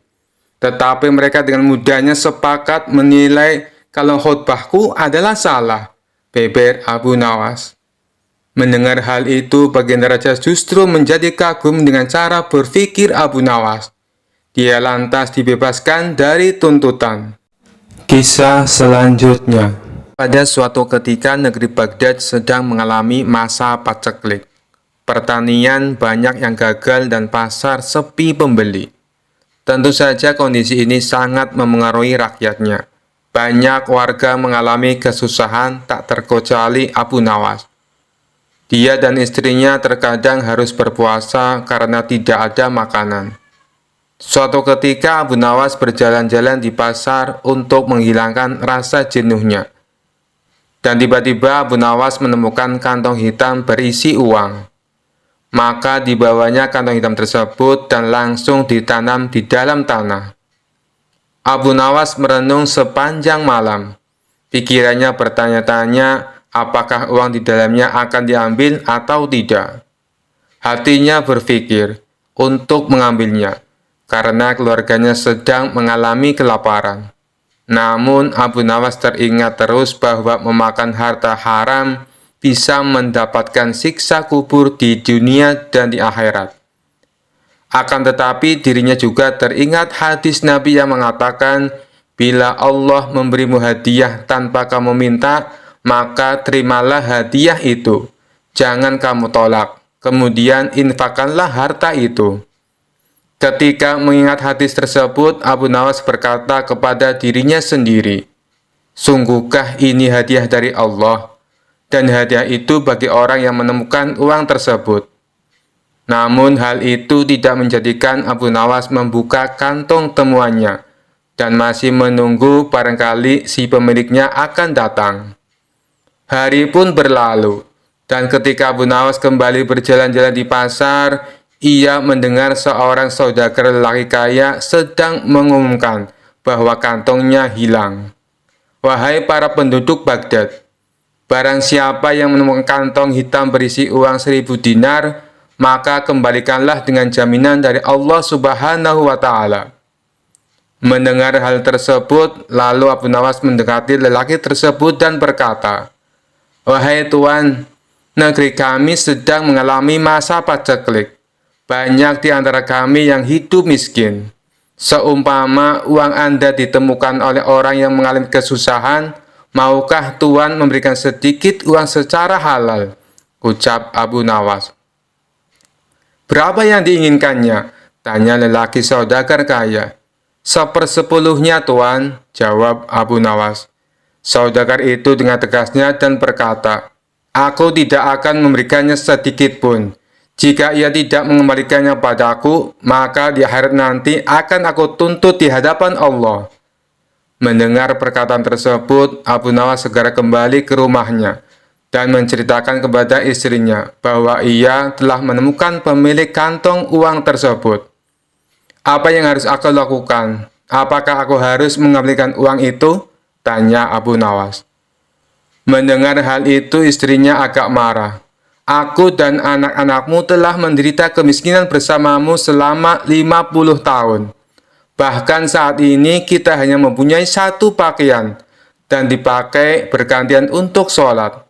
tetapi mereka dengan mudahnya sepakat menilai kalau khotbahku adalah salah, beber Abu Nawas. Mendengar hal itu, Baginda Raja justru menjadi kagum dengan cara berpikir Abu Nawas. Dia lantas dibebaskan dari tuntutan. Kisah selanjutnya. Pada suatu ketika negeri Baghdad sedang mengalami masa paceklik. Pertanian banyak yang gagal dan pasar sepi pembeli. Tentu saja kondisi ini sangat memengaruhi rakyatnya. Banyak warga mengalami kesusahan tak terkecuali Abu Nawas. Dia dan istrinya terkadang harus berpuasa karena tidak ada makanan. Suatu ketika Abu Nawas berjalan-jalan di pasar untuk menghilangkan rasa jenuhnya. Dan tiba-tiba Abu Nawas menemukan kantong hitam berisi uang. Maka dibawanya kantong hitam tersebut dan langsung ditanam di dalam tanah. Abu Nawas merenung sepanjang malam. Pikirannya bertanya-tanya apakah uang di dalamnya akan diambil atau tidak. Hatinya berpikir untuk mengambilnya, karena keluarganya sedang mengalami kelaparan. Namun Abu Nawas teringat terus bahwa memakan harta haram bisa mendapatkan siksa kubur di dunia dan di akhirat. Akan tetapi dirinya juga teringat hadis Nabi yang mengatakan, bila Allah memberimu hadiah tanpa kamu minta, maka terimalah hadiah itu. Jangan kamu tolak, kemudian infakkanlah harta itu. Ketika mengingat hadis tersebut, Abu Nawas berkata kepada dirinya sendiri, sungguhkah ini hadiah dari Allah? Dan hadiah itu bagi orang yang menemukan uang tersebut. Namun hal itu tidak menjadikan Abu Nawas membuka kantong temuannya, dan masih menunggu barangkali si pemiliknya akan datang. Hari pun berlalu, dan ketika Abu Nawas kembali berjalan-jalan di pasar, ia mendengar seorang saudagar lelaki kaya sedang mengumumkan bahwa kantongnya hilang. Wahai para penduduk Baghdad, barang siapa yang menemukan kantong hitam berisi uang 1000 dinar, maka kembalikanlah dengan jaminan dari Allah Subhanahu wa Ta'ala. Mendengar hal tersebut, lalu Abu Nawas mendekati lelaki tersebut dan berkata, wahai Tuan, negeri kami sedang mengalami masa paceklik. Banyak di antara kami yang hidup miskin. Seumpama uang Anda ditemukan oleh orang yang mengalami kesusahan, maukah Tuan memberikan sedikit uang secara halal? Ucap Abu Nawas. Berapa yang diinginkannya? Tanya lelaki saudagar kaya. 1/10-nya Tuan, jawab Abu Nawas. Saudagar itu dengan tegasnya dan berkata, aku tidak akan memberikannya sedikit pun. Jika ia tidak mengembalikannya padaku, maka di akhirat nanti akan aku tuntut di hadapan Allah. Mendengar perkataan tersebut, Abu Nawas segera kembali ke rumahnya dan menceritakan kepada istrinya bahwa ia telah menemukan pemilik kantong uang tersebut. Apa yang harus aku lakukan? Apakah aku harus mengembalikan uang itu? Tanya Abu Nawas. Mendengar hal itu, istrinya agak marah. Aku dan anak-anakmu telah menderita kemiskinan bersamamu selama 50 tahun. Bahkan saat ini kita hanya mempunyai satu pakaian dan dipakai bergantian untuk sholat.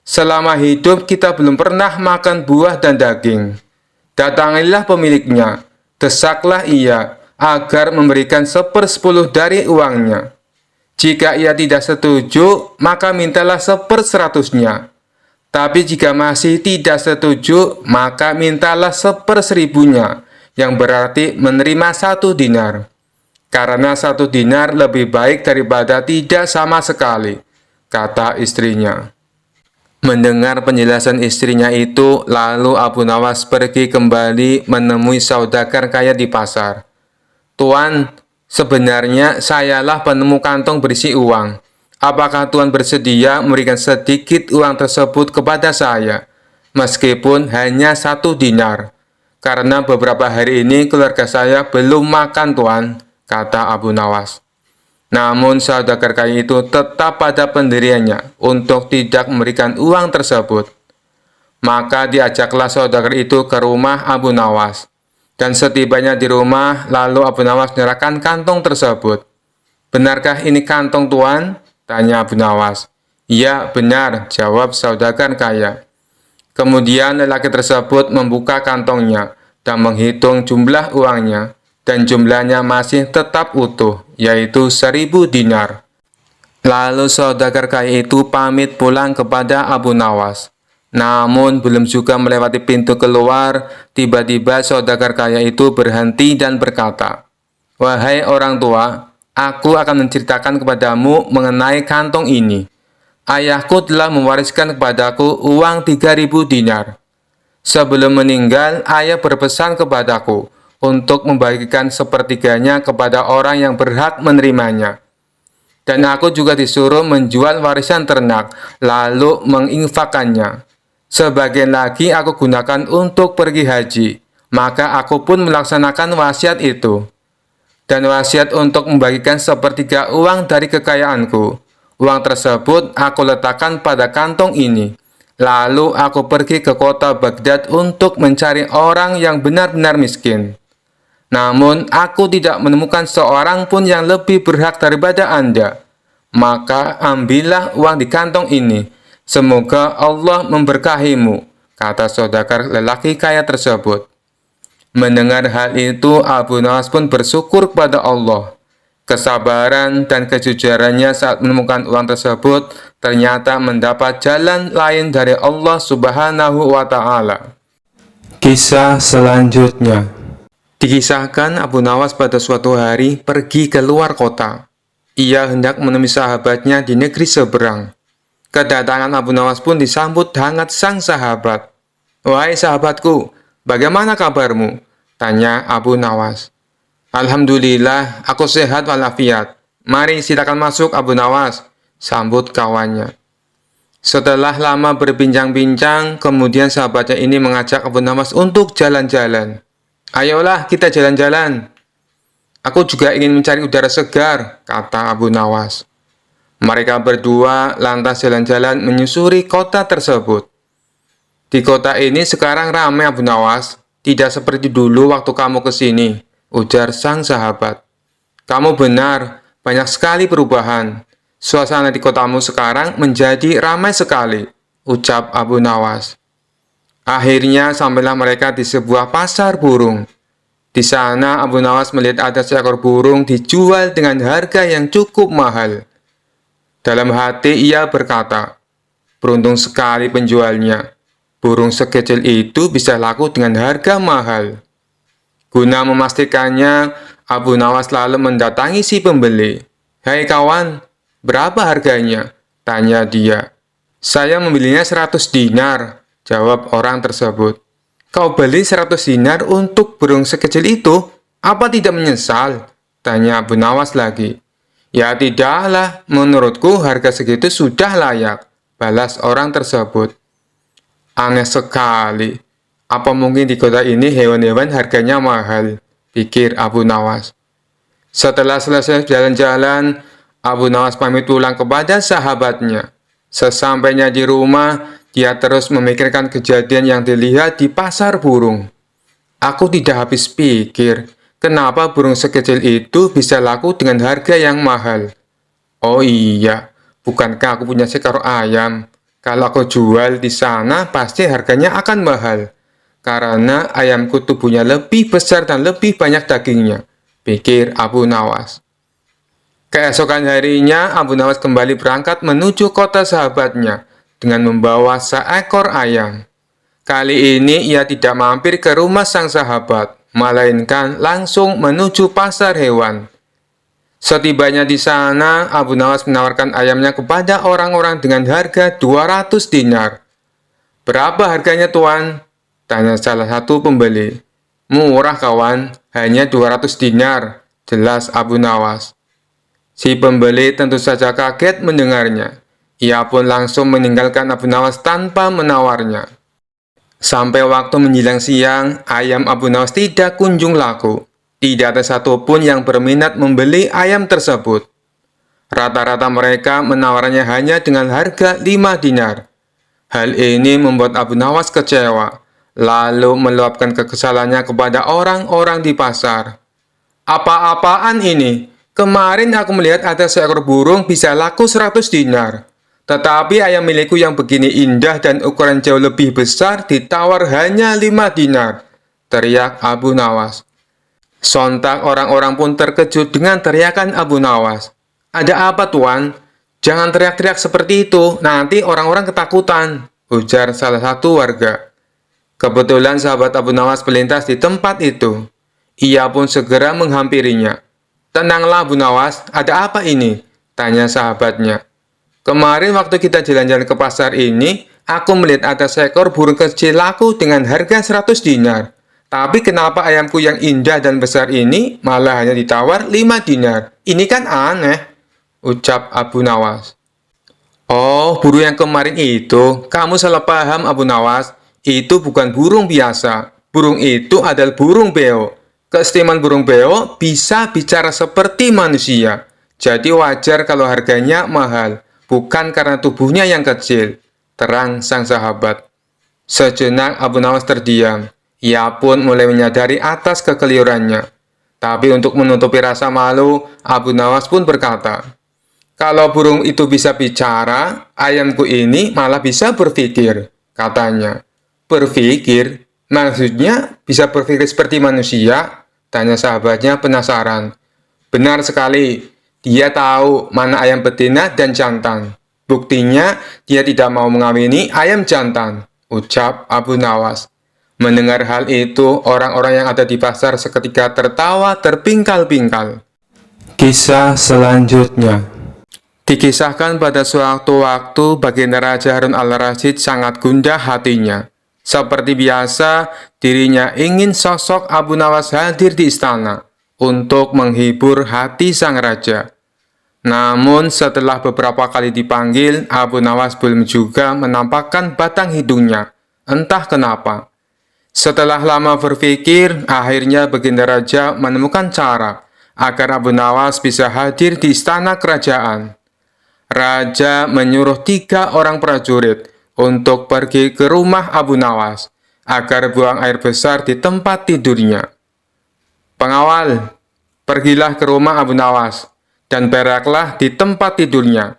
Selama hidup kita belum pernah makan buah dan daging. Datangilah pemiliknya, desaklah ia agar memberikan 1/10 dari uangnya. Jika ia tidak setuju, maka mintalah 1/100-nya. Tapi jika masih tidak setuju, maka mintalah 1/1000-nya, yang berarti menerima 1 dinar. Karena 1 dinar lebih baik daripada tidak sama sekali, kata istrinya. Mendengar penjelasan istrinya itu, lalu Abu Nawas pergi kembali menemui saudagar kaya di pasar. Tuan, sebenarnya sayalah penemu kantong berisi uang. Apakah Tuhan bersedia memberikan sedikit uang tersebut kepada saya, meskipun hanya 1 dinar? Karena beberapa hari ini keluarga saya belum makan, Tuhan, kata Abu Nawas. Namun saudagar kaya itu tetap pada pendiriannya untuk tidak memberikan uang tersebut. Maka diajaklah saudagar itu ke rumah Abu Nawas. Dan setibanya di rumah, lalu Abu Nawas menyerahkan kantong tersebut. Benarkah ini kantong Tuan? Tanya Abu Nawas. Ya, benar, jawab saudagar kaya. Kemudian lelaki tersebut membuka kantongnya dan menghitung jumlah uangnya. Dan jumlahnya masih tetap utuh, yaitu 1.000 dinar. Lalu saudagar kaya itu pamit pulang kepada Abu Nawas. Namun belum juga melewati pintu keluar, tiba-tiba saudagar kaya itu berhenti dan berkata, "Wahai orang tua, aku akan menceritakan kepadamu mengenai kantong ini. Ayahku telah mewariskan kepadaku uang 3.000 dinar. Sebelum meninggal, ayah berpesan kepadaku untuk membagikan sepertiganya kepada orang yang berhak menerimanya. Dan aku juga disuruh menjual warisan ternak, lalu menginfakkannya. Sebagian lagi aku gunakan untuk pergi haji, maka aku pun melaksanakan wasiat itu. Dan wasiat untuk membagikan sepertiga uang dari kekayaanku. Uang tersebut aku letakkan pada kantong ini. Lalu aku pergi ke kota Baghdad untuk mencari orang yang benar-benar miskin. Namun aku tidak menemukan seorang pun yang lebih berhak daripada Anda. Maka ambillah uang di kantong ini. Semoga Allah memberkahimu," kata saudagar lelaki kaya tersebut. Mendengar hal itu, Abu Nawas pun bersyukur kepada Allah. Kesabaran dan kejujurannya saat menemukan uang tersebut ternyata mendapat jalan lain dari Allah Subhanahu wa Ta'ala. Kisah selanjutnya. Dikisahkan Abu Nawas pada suatu hari pergi ke luar kota. Ia hendak menemui sahabatnya di negeri seberang. Kedatangan Abu Nawas pun disambut hangat sang sahabat. "Wahai sahabatku, bagaimana kabarmu?" tanya Abu Nawas. "Alhamdulillah, aku sehat walafiat. Mari silakan masuk Abu Nawas," sambut kawannya. Setelah lama berbincang-bincang, kemudian sahabatnya ini mengajak Abu Nawas untuk jalan-jalan. "Ayolah kita jalan-jalan. Aku juga ingin mencari udara segar," kata Abu Nawas. Mereka berdua lantas jalan-jalan menyusuri kota tersebut. "Di kota ini sekarang ramai, Abu Nawas. Tidak seperti dulu waktu kamu ke sini," ujar sang sahabat. "Kamu benar, banyak sekali perubahan. Suasana di kotamu sekarang menjadi ramai sekali," ucap Abu Nawas. Akhirnya sampailah mereka di sebuah pasar burung. Di sana Abu Nawas melihat ada seekor burung dijual dengan harga yang cukup mahal. Dalam hati ia berkata, "Beruntung sekali penjualnya. Burung sekecil itu bisa laku dengan harga mahal." Guna memastikannya, Abu Nawas lalu mendatangi si pembeli. "Hai kawan, berapa harganya?" tanya dia. "Saya membelinya 100 dinar," jawab orang tersebut. "Kau beli 100 dinar untuk burung sekecil itu? Apa tidak menyesal?" tanya Abu Nawas lagi. "Ya tidaklah, menurutku harga segitu sudah layak," balas orang tersebut. "Aneh sekali. Apa mungkin di kota ini hewan-hewan harganya mahal?" pikir Abu Nawas. Setelah selesai jalan-jalan, Abu Nawas pamit pulang kepada sahabatnya. Sesampainya di rumah, dia terus memikirkan kejadian yang dilihat di pasar burung. "Aku tidak habis pikir, kenapa burung sekecil itu bisa laku dengan harga yang mahal. Oh iya, bukankah aku punya seekor ayam? Kalau aku jual di sana, pasti harganya akan mahal. Karena ayamku tubuhnya lebih besar dan lebih banyak dagingnya," pikir Abu Nawas. Keesokan harinya, Abu Nawas kembali berangkat menuju kota sahabatnya dengan membawa seekor ayam. Kali ini ia tidak mampir ke rumah sang sahabat, melainkan langsung menuju pasar hewan. Setibanya di sana, Abu Nawas menawarkan ayamnya kepada orang-orang dengan harga 200 dinar. "Berapa harganya, Tuan?" tanya salah satu pembeli. "Murah, kawan, hanya 200 dinar," jelas Abu Nawas. Si pembeli tentu saja kaget mendengarnya. Ia pun langsung meninggalkan Abu Nawas tanpa menawarnya. Sampai waktu menjelang siang, ayam Abu Nawas tidak kunjung laku. Tidak ada satupun yang berminat membeli ayam tersebut. Rata-rata mereka menawarnya hanya dengan harga 5 dinar. Hal ini membuat Abu Nawas kecewa, lalu meluapkan kekesalannya kepada orang-orang di pasar. Apa-apaan ini? Kemarin aku melihat ada seekor burung bisa laku 100 dinar. Tetapi ayam milikku yang begini indah dan ukuran jauh lebih besar ditawar hanya 5 dinar. Teriak Abu Nawas. Sontak orang-orang pun terkejut dengan teriakan Abu Nawas. Ada apa tuan? Jangan teriak-teriak seperti itu, nanti orang-orang ketakutan, ujar salah satu warga. Kebetulan sahabat Abu Nawas melintas di tempat itu. Ia pun segera menghampirinya. Tenanglah Abu Nawas, ada apa ini? Tanya sahabatnya. Kemarin waktu kita jalan-jalan ke pasar ini, aku melihat ada seekor burung kecil laku dengan harga 100 dinar. Tapi kenapa ayamku yang indah dan besar ini malah hanya ditawar 5 dinar? Ini kan aneh, ucap Abu Nawas. Oh, burung yang kemarin itu, kamu salah paham Abu Nawas. Itu bukan burung biasa. Burung itu adalah burung beo. Keistimewaan burung beo bisa bicara seperti manusia. Jadi wajar kalau harganya mahal. Bukan karena tubuhnya yang kecil, terang sang sahabat. Sejenak Abu Nawas terdiam. Ia pun mulai menyadari atas kekeliruannya. Tapi untuk menutupi rasa malu, Abu Nawas pun berkata, kalau burung itu bisa bicara, ayamku ini malah bisa berpikir, katanya. Berpikir? Maksudnya bisa berpikir seperti manusia? Tanya sahabatnya penasaran. Benar sekali. Dia tahu mana ayam betina dan jantan. Buktinya, dia tidak mau mengawini ayam jantan, ucap Abu Nawas. Mendengar hal itu, orang-orang yang ada di pasar seketika tertawa terpingkal-pingkal. Kisah selanjutnya. Dikisahkan pada suatu waktu, Baginda Raja Harun al-Rasyid sangat gundah hatinya. Seperti biasa, dirinya ingin sosok Abu Nawas hadir di istana untuk menghibur hati sang raja. Namun setelah beberapa kali dipanggil, Abu Nawas belum juga menampakkan batang hidungnya. Entah kenapa. Setelah lama berpikir, akhirnya Baginda Raja menemukan cara agar Abu Nawas bisa hadir di istana kerajaan. Raja menyuruh 3 orang prajurit untuk pergi ke rumah Abu Nawas agar buang air besar di tempat tidurnya. Pengawal, pergilah ke rumah Abu Nawas dan beraklah di tempat tidurnya.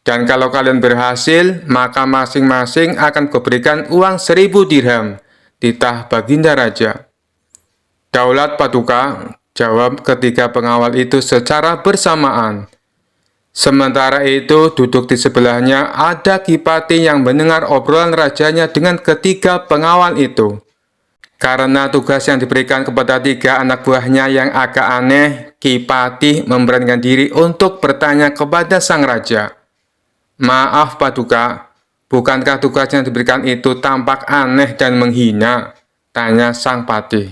Dan kalau kalian berhasil, maka masing-masing akan kuberikan uang 1000 dirham, titah Baginda Raja. Daulat Paduka, jawab ketiga pengawal itu secara bersamaan. Sementara itu, duduk di sebelahnya ada Kipati yang mendengar obrolan rajanya dengan ketiga pengawal itu. Karena tugas yang diberikan kepada 3 anak buahnya yang agak aneh, Kipati memberanikan diri untuk bertanya kepada sang raja. Maaf Paduka, bukankah tugas yang diberikan itu tampak aneh dan menghina? Tanya sang patih.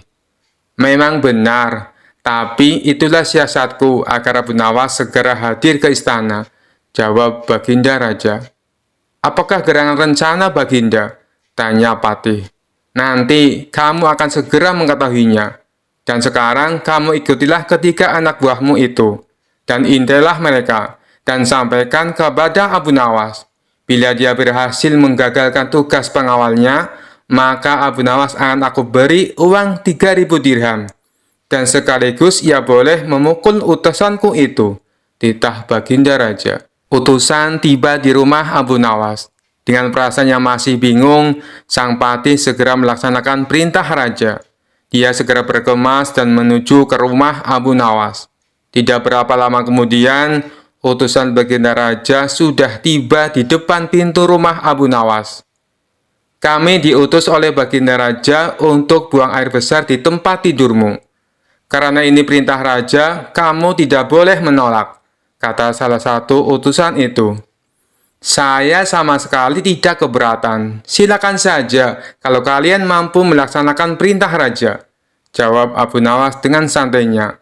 Memang benar, tapi itulah siasatku agar Abu Nawas segera hadir ke istana, jawab Baginda Raja. Apakah gerangan rencana Baginda? Tanya patih. Nanti kamu akan segera mengetahuinya. Dan sekarang kamu ikutilah ketiga anak buahmu itu, dan intailah mereka, dan sampaikan kepada Abu Nawas. Bila dia berhasil menggagalkan tugas pengawalnya, maka Abu Nawas akan aku beri uang 3000 dirham. Dan sekaligus ia boleh memukul utusanku itu, titah Baginda Raja. Utusan tiba di rumah Abu Nawas. Dengan perasaan yang masih bingung, sang patih segera melaksanakan perintah raja. Dia segera berkemas dan menuju ke rumah Abu Nawas. Tidak berapa lama kemudian, utusan Baginda Raja sudah tiba di depan pintu rumah Abu Nawas. Kami diutus oleh Baginda Raja untuk buang air besar di tempat tidurmu. Karena ini perintah raja, kamu tidak boleh menolak, kata salah satu utusan itu. Saya sama sekali tidak keberatan. Silakan saja kalau kalian mampu melaksanakan perintah raja, jawab Abu Nawas dengan santainya.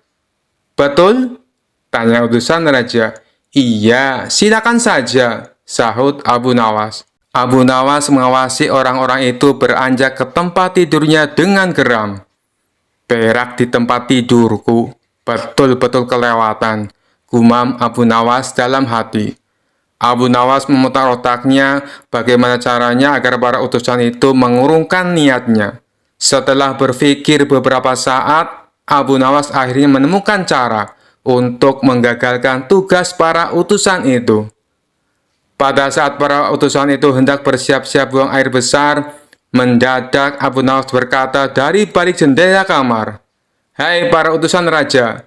Betul? Tanya utusan raja. Iya, silakan saja, sahut Abu Nawas. Abu Nawas mengawasi orang-orang itu beranjak ke tempat tidurnya dengan geram. Perak di tempat tidurku, betul-betul kelewatan, gumam Abu Nawas dalam hati. Abu Nawas memutar otaknya bagaimana caranya agar para utusan itu mengurungkan niatnya. Setelah berpikir beberapa saat, Abu Nawas akhirnya menemukan cara untuk menggagalkan tugas para utusan itu. Pada saat para utusan itu hendak bersiap-siap buang air besar, mendadak Abu Nawas berkata dari balik jendela kamar, "Hai para utusan raja,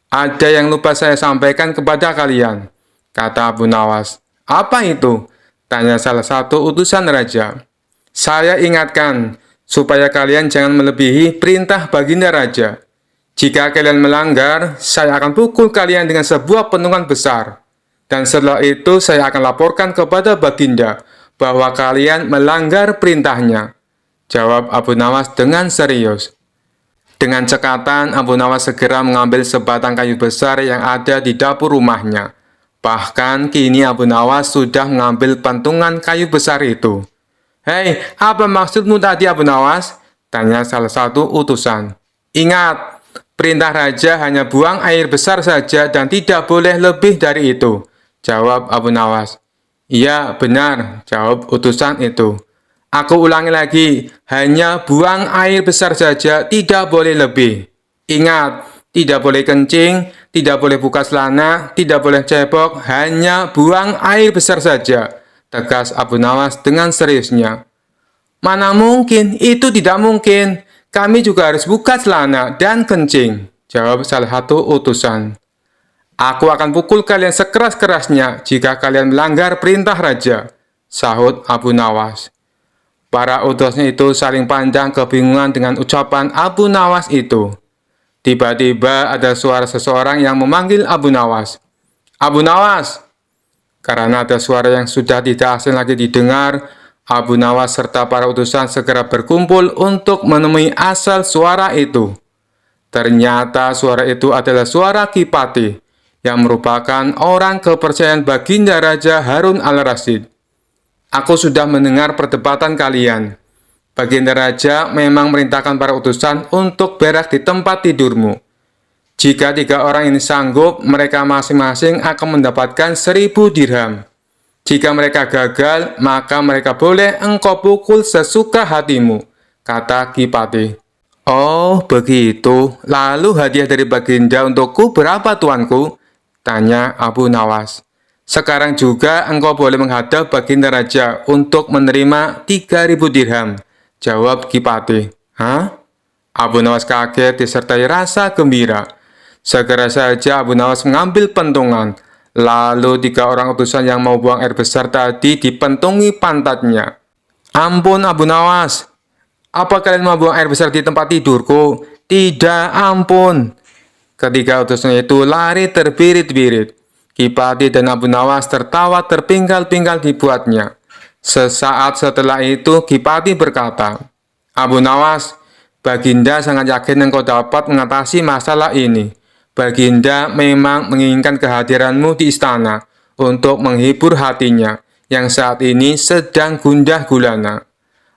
ada yang lupa saya sampaikan kepada kalian," kata Abu Nawas. "Apa itu?" tanya salah satu utusan raja. "Saya ingatkan, supaya kalian jangan melebihi perintah baginda raja. Jika kalian melanggar, saya akan pukul kalian dengan sebuah pentungan besar. Dan setelah itu saya akan laporkan kepada baginda bahwa kalian melanggar perintahnya," jawab Abu Nawas dengan serius. Dengan cekatan, Abu Nawas segera mengambil sebatang kayu besar yang ada di dapur rumahnya. Bahkan kini Abu Nawas sudah mengambil pentungan kayu besar itu. "Hei, apa maksudmu tadi Abu Nawas?" tanya salah satu utusan. "Ingat, perintah raja hanya buang air besar saja dan tidak boleh lebih dari itu," jawab Abu Nawas. "Iya, benar," jawab utusan itu. "Aku ulangi lagi, hanya buang air besar saja, tidak boleh lebih. Ingat, tidak boleh kencing, tidak boleh buka celana, tidak boleh cebok, hanya buang air besar saja," tegas Abu Nawas dengan seriusnya. "Mana mungkin, itu tidak mungkin. Kami juga harus buka celana dan kencing," jawab salah satu utusan. "Aku akan pukul kalian sekeras-kerasnya jika kalian melanggar perintah raja," sahut Abu Nawas. Para utusnya itu saling pandang kebingungan dengan ucapan Abu Nawas itu. Tiba-tiba ada suara seseorang yang memanggil Abu Nawas. "Abu Nawas!" Karena ada suara yang sudah tidak asing lagi didengar, Abu Nawas serta para utusan segera berkumpul untuk menemui asal suara itu. Ternyata suara itu adalah suara Ki Patih, yang merupakan orang kepercayaan baginda Raja Harun al-Rasyid. "Aku sudah mendengar perdebatan kalian. Baginda Raja memang merintahkan para utusan untuk berak di tempat tidurmu. Jika 3 orang ini sanggup, mereka masing-masing akan mendapatkan 1000 dirham. Jika mereka gagal, maka mereka boleh engkau pukul sesuka hatimu," kata Ki Patih. "Oh, begitu. Lalu hadiah dari baginda untukku berapa, tuanku?" tanya Abu Nawas. "Sekarang juga engkau boleh menghadap baginda raja untuk menerima 3000 dirham," jawab Ki Patih. "Hah?" Abu Nawas kaget disertai rasa gembira. Segera saja Abu Nawas mengambil pentungan. Lalu 3 orang utusan yang mau buang air besar tadi dipentungi pantatnya. "Ampun Abu Nawas, apa kalian mau buang air besar di tempat tidurku?" "Tidak, ampun." Ketiga utusan itu lari terbirit-birit. Ki Patih dan Abu Nawas tertawa terpinggal-pinggal dibuatnya. Sesaat setelah itu Ki Patih berkata, "Abu Nawas, baginda sangat yakin engkau dapat mengatasi masalah ini. Baginda memang menginginkan kehadiranmu di istana untuk menghibur hatinya yang saat ini sedang gundah gulana."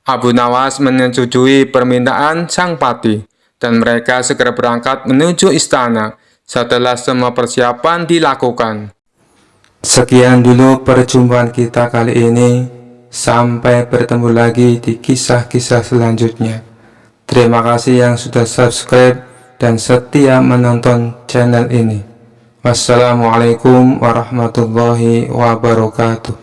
Abu Nawas menyetujui permintaan sang patih, dan mereka segera berangkat menuju istana setelah semua persiapan dilakukan. Sekian dulu perjumpaan kita kali ini. Sampai bertemu lagi di kisah-kisah selanjutnya. Terima kasih yang sudah subscribe dan setia menonton channel ini. Wassalamualaikum warahmatullahi wabarakatuh.